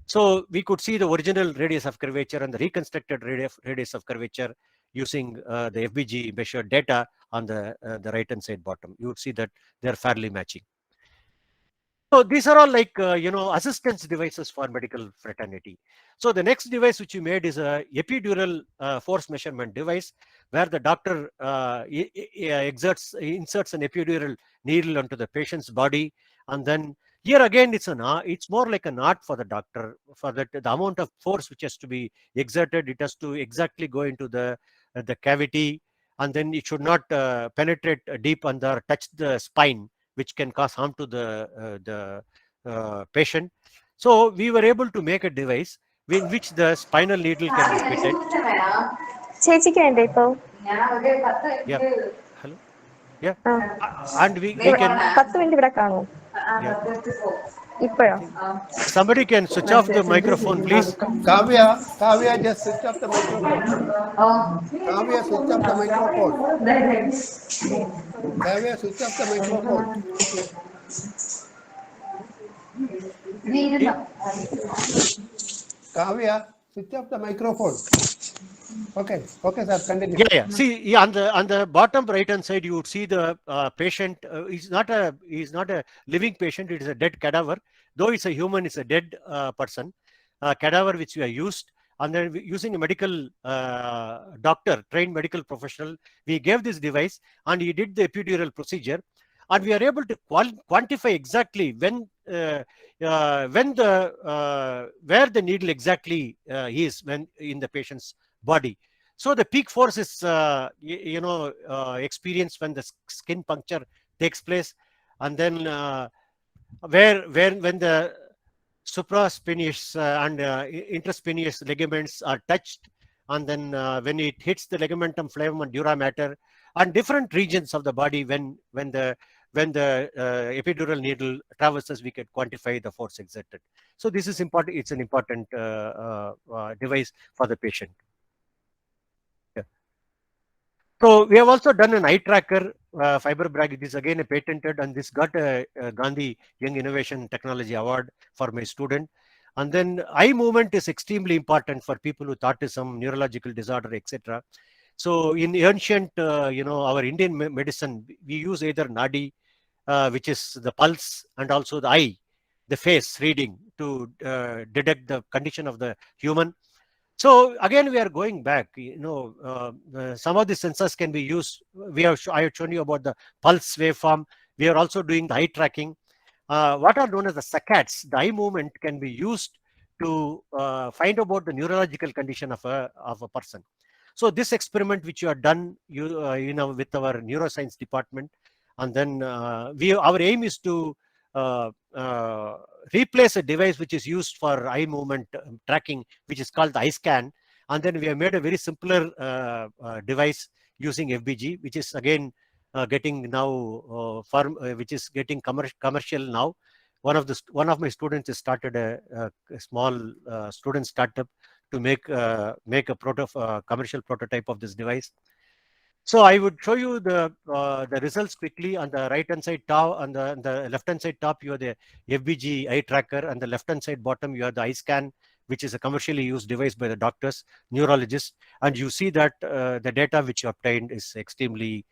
So we could see the original radius of curvature and the reconstructed radius of curvature using the FBG measured data on the right hand side bottom. You would see that they're fairly matching. So these are all like, assistance devices for medical fraternity. So the next device which you made is a epidural force measurement device, where the doctor inserts an epidural needle onto the patient's body. And then here again, it's more like an art for the doctor, for that the amount of force which has to be exerted, it has to exactly go into the cavity, and then it should not penetrate deep under, touch the spine, which can cause harm to the patient. So we were able to make a device in which the spinal needle can be fitted. Yeah. Hello. Yeah. And we can. Yeah. Somebody can switch off the microphone, please. Kavya, just switch off the microphone. Kavya, switch off the microphone. Kavya, switch off the microphone. Kavya, switch off the microphone. Okay, sir, continue. Yeah. See, on the bottom right hand side, you would see the patient. He's not a living patient. It is a dead cadaver. Though it's a human, it's a dead person. Cadaver which we are used. And then using a medical doctor, trained medical professional, we gave this device and he did the epidural procedure, and we are able to quantify exactly when where the needle exactly is when in the patient's body. So the peak force is experienced when the skin puncture takes place, and then when the supraspinatus and interspinatus ligaments are touched, and then when it hits the ligamentum flavum and dura mater and different regions of the body, when the epidural needle traverses, we can quantify the force exerted. So this is important. It's an important device for the patient. Yeah. So we have also done an eye tracker fiber brag. This is again a patented, and this got a Gandhi Young Innovation Technology Award for my student. And then eye movement is extremely important for people with autism, neurological disorder, etc. So in ancient, our Indian medicine, we use either nadi, which is the pulse, and also the eye, the face reading, to detect the condition of the human. So again, we are going back. Some of the sensors can be used. I have shown you about the pulse waveform. We are also doing the eye tracking. What are known as the saccades, the eye movement, can be used to find about the neurological condition of a person. So this experiment which you have done, with our neuroscience department, and then our aim is to replace a device which is used for eye movement tracking, which is called the eye scan, and then we have made a very simpler device using FBG, which is again getting now which is getting commercial now. One of my students has started a small student startup to make a commercial prototype of this device. So I would show you the results quickly. On the right hand side top, on the left hand side top, you have the FBG eye tracker, and the left hand side bottom you have the eye scan, which is a commercially used device by the doctors, neurologists, and you see that the data which you obtained is extremely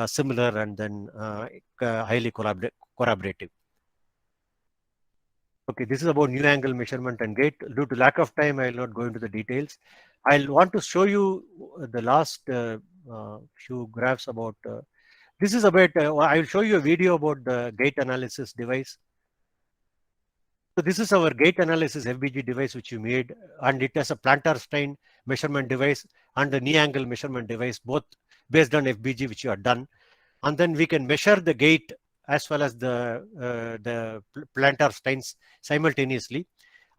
similar and then highly corroborative. Okay, this is about new angle measurement and gait. Due to lack of time, I will not go into the details. I'll want to show you the last few graphs about. This is about. I will show you a video about the gait analysis device. So this is our gait analysis FBG device which you made, and it has a plantar strain measurement device and the knee angle measurement device, both based on FBG which you have done, and then we can measure the gait as well as the plantar strains simultaneously.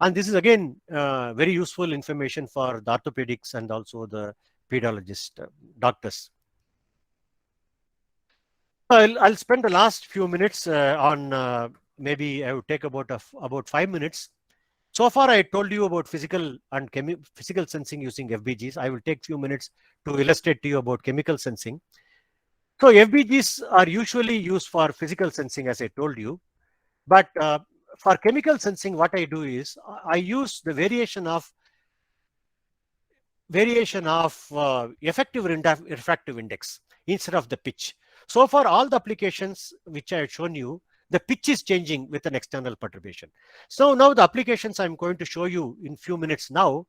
And this is again very useful information for the orthopedics and also the pedologist doctors. I'll spend the last few minutes on maybe I would take about 5 minutes. So far, I told you about physical and physical sensing using FBGs. I will take few minutes to illustrate to you about chemical sensing. So FBGs are usually used for physical sensing, as I told you. But for chemical sensing, what I do is I use the variation of effective refractive index instead of the pitch. So for all the applications which I have shown you, the pitch is changing with an external perturbation. So now the applications I'm going to show you in few minutes now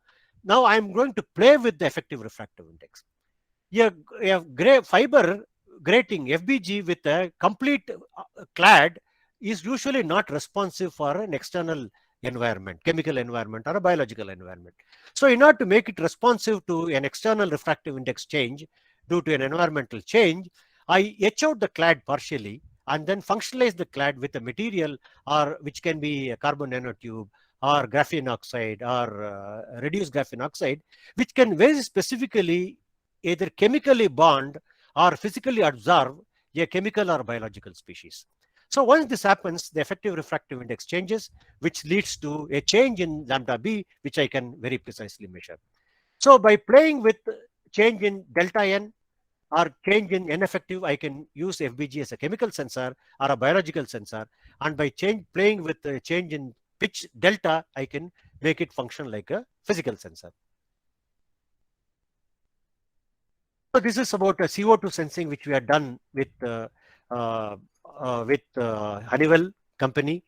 I'm going to play with the effective refractive index. A fiber grating FBG with a complete clad is usually not responsive for an external environment, chemical environment or a biological environment. So in order to make it responsive to an external refractive index change due to an environmental change, I etch out the clad partially and then functionalize the clad with a material which can be a carbon nanotube or graphene oxide or reduced graphene oxide, which can very specifically either chemically bond or physically absorb a chemical or biological species. So once this happens, the effective refractive index changes, which leads to a change in lambda b, which I can very precisely measure. So by playing with change in delta n or change in n effective, I can use FBG as a chemical sensor or a biological sensor. And by playing with the change in pitch delta, I can make it function like a physical sensor. So this is about a CO2 sensing, which we have done with Honeywell company.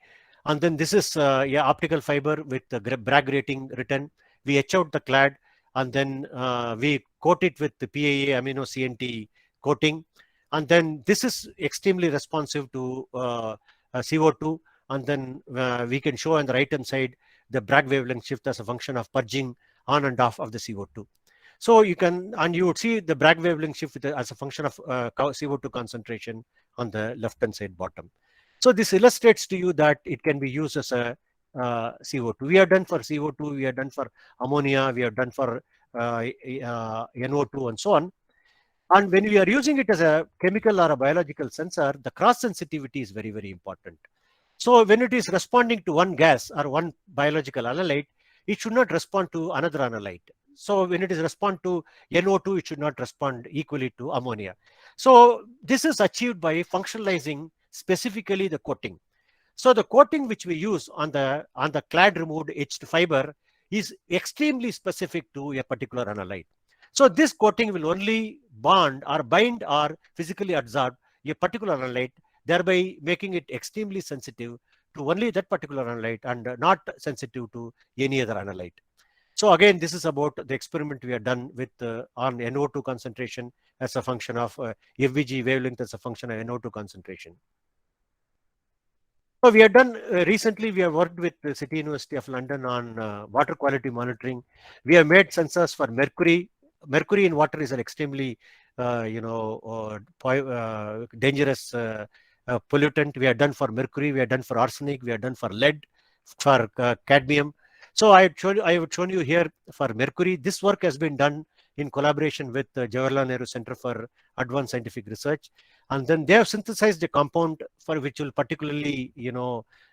And then this is optical fiber with the Bragg rating written. We etch out the clad and then we coat it with the PAA amino CNT coating. And then this is extremely responsive to CO2. And then we can show on the right hand side the Bragg wavelength shift as a function of purging on and off of the CO2. So you would see the Bragg wavelength shift as a function of CO2 concentration on the left hand side bottom. So this illustrates to you that it can be used as a CO2. We have done for CO2, we have done for ammonia, we have done for NO2 and so on. And when we are using it as a chemical or a biological sensor, the cross sensitivity is very, very important. So when it is responding to one gas or one biological analyte, it should not respond to another analyte. So when it is respond to NO2, it should not respond equally to ammonia. So this is achieved by functionalizing specifically the coating. So the coating which we use on the clad removed etched fiber is extremely specific to a particular analyte. So this coating will only bond or bind or physically absorb a particular analyte, thereby making it extremely sensitive to only that particular analyte and not sensitive to any other analyte. So again, this is about the experiment we have done with on NO2 concentration as a function of FBG wavelength as a function of NO2 concentration. So we have done recently. We have worked with the City University of London on water quality monitoring. We have made sensors for mercury. Mercury in water is an extremely, dangerous pollutant. We have done for mercury. We have done for arsenic. We have done for lead, for cadmium. So I would show you here for mercury. This work has been done in collaboration with the Jawaharlal Nehru Center for Advanced Scientific Research, and then they have synthesized a compound for which will particularly,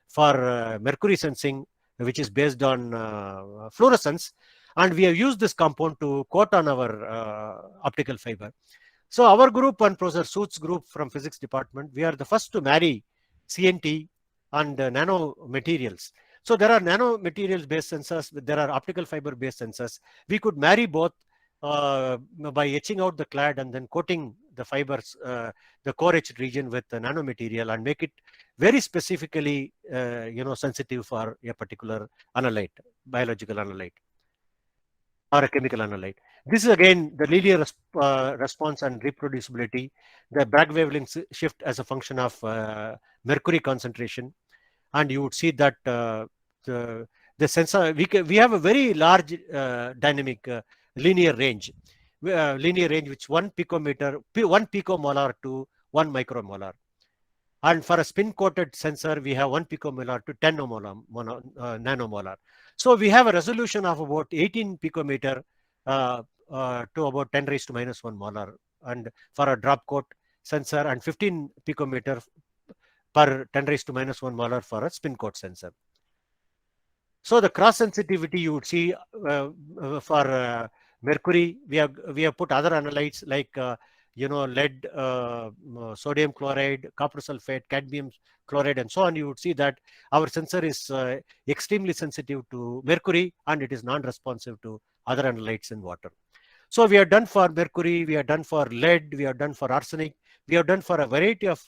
for mercury sensing, which is based on fluorescence, and we have used this compound to coat on our optical fiber. So our group and Professor Sood's group from physics department, we are the first to marry CNT and nano materials. So there are nano materials based sensors, there are optical fiber based sensors. We could marry both by etching out the clad and then coating the fibers, the core etched region with the nanomaterial, and make it very specifically, sensitive for a particular analyte, biological analyte or a chemical analyte. This is again the linear response and reproducibility. The Bragg wavelength shift as a function of mercury concentration, and you would see that the sensor, we have a very large dynamic linear range, which 1 picomolar to 1 micromolar. And for a spin coated sensor, we have 1 picomolar to 10 nanomolar. So we have a resolution of about 18 picometer to about 10 raised to minus 1 molar, and for a drop coat sensor, and 15 picometer per 10 raised to minus 1 molar for a spin coat sensor. So the cross sensitivity you would see for mercury, we have put other analytes like lead, sodium chloride, copper sulfate, cadmium chloride, and so on. You would see that our sensor is extremely sensitive to mercury, and it is non-responsive to other analytes in water. So we have done for mercury, we have done for lead, we have done for arsenic, we have done for a variety of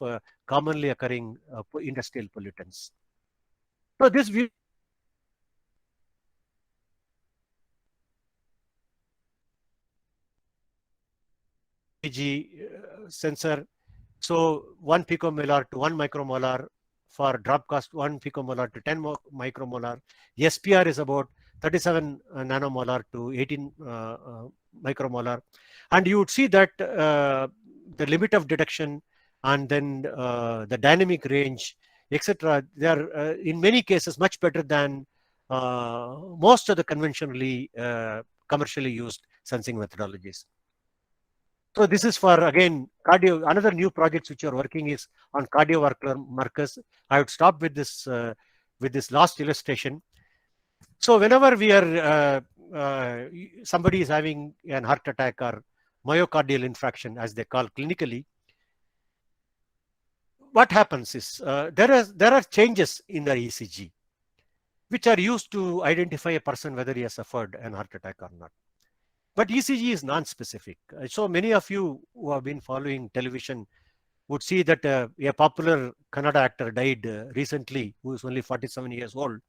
commonly occurring industrial pollutants. So this view sensor. So 1 picomolar to 1 micromolar, for drop cost 1 picomolar to 10 micromolar. SPR is about 37 nanomolar to 18 micromolar. And you would see that the limit of detection, and then the dynamic range, etc., they are in many cases much better than most of the conventionally commercially used sensing methodologies. So this is for, again, cardio. Another new projects which are working is on cardiovascular markers. I would stop with this last illustration. So whenever we are somebody is having an heart attack or myocardial infarction, as they call clinically, what happens is there are changes in the ECG which are used to identify a person whether he has suffered an heart attack or not. But ECG is non-specific. So many of you who have been following television would see that a popular Kannada actor died recently, who is only 47 years old.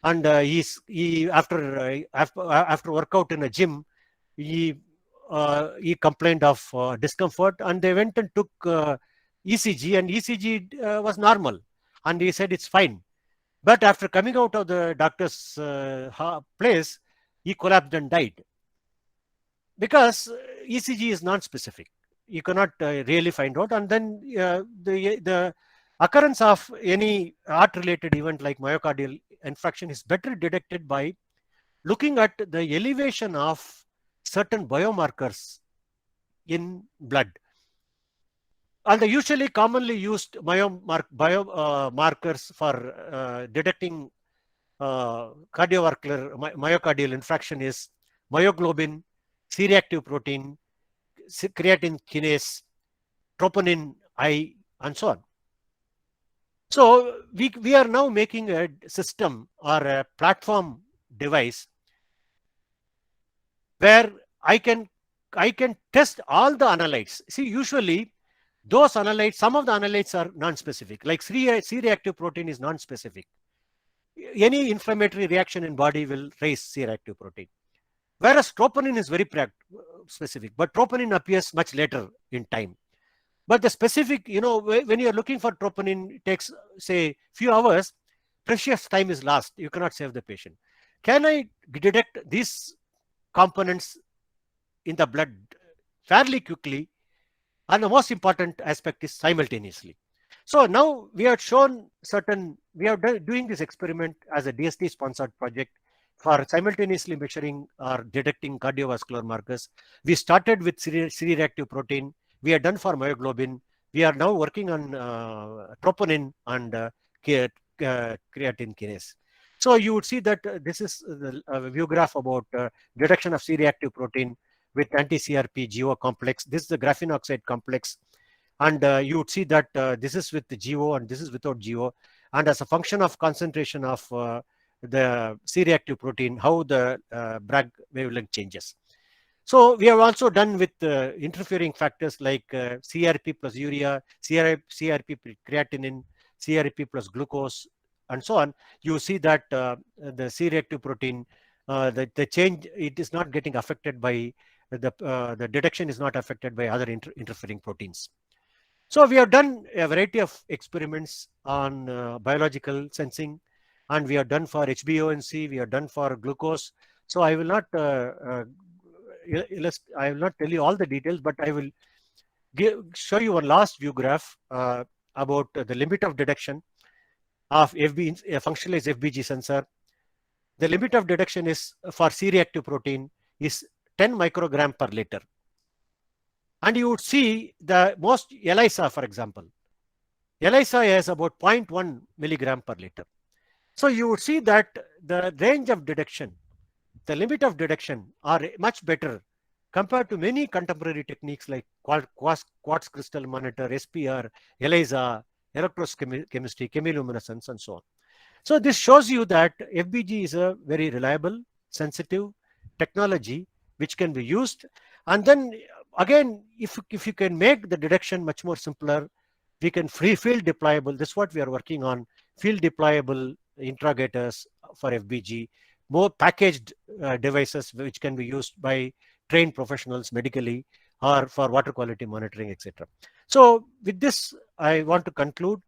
And after workout in a gym, he complained of discomfort, and they went and took ECG, and ECG was normal, and he said it's fine. But after coming out of the doctor's place, he collapsed and died, because ECG is non-specific. You cannot really find out. And then the occurrence of any heart-related event like myocardial infarction is better detected by looking at the elevation of certain biomarkers in blood. And the usually commonly used biomarkers for detecting cardiovascular myocardial infarction is myoglobin, C-reactive protein, creatine kinase, troponin I, and so on. So we are now making a system or a platform device where I can test all the analytes. See, usually those analytes, some of the analytes are non-specific, like C-reactive protein is non-specific. Any inflammatory reaction in body will raise C-reactive protein. Whereas troponin is very specific, but troponin appears much later in time. But the specific, when you're looking for troponin, it takes, say, few hours, precious time is lost. You cannot save the patient. Can I detect these components in the blood fairly quickly? And the most important aspect is simultaneously. So now we have shown we are doing this experiment as a DST sponsored project for simultaneously measuring or detecting cardiovascular markers. We started with C-reactive protein. We are done for myoglobin. We are now working on troponin and creatine kinase. So you would see that this is the view graph about detection of C-reactive protein with anti-CRP GO complex. This is the graphene oxide complex. And you would see that this is with the GO and this is without GO. And as a function of concentration of the C-reactive protein, how the Bragg wavelength changes. So we have also done with interfering factors like CRP plus urea, CRP creatinine, CRP plus glucose, and so on. You see that the C-reactive protein, the change, it is not getting affected by the detection is not affected by other interfering proteins. So we have done a variety of experiments on biological sensing, and we have done for HbA1c, we have done for glucose. So I will not I will not tell you all the details, but I will show you one last view graph about the limit of detection of a functionalized FBG sensor. The limit of detection is for C-reactive protein is 10 microgram per liter. And you would see the most ELISA, for example. ELISA has about 0.1 milligram per liter. So you would see that the range of detection, the limit of detection are much better compared to many contemporary techniques like quartz crystal monitor, SPR, ELISA, electrochemistry, chemiluminescence, and so on. So this shows you that FBG is a very reliable, sensitive technology which can be used. And then again, if you can make the detection much more simpler, we can field deployable. This is what we are working on, field deployable interrogators for FBG, more packaged devices which can be used by trained professionals medically or for water quality monitoring, etc. So with this, I want to conclude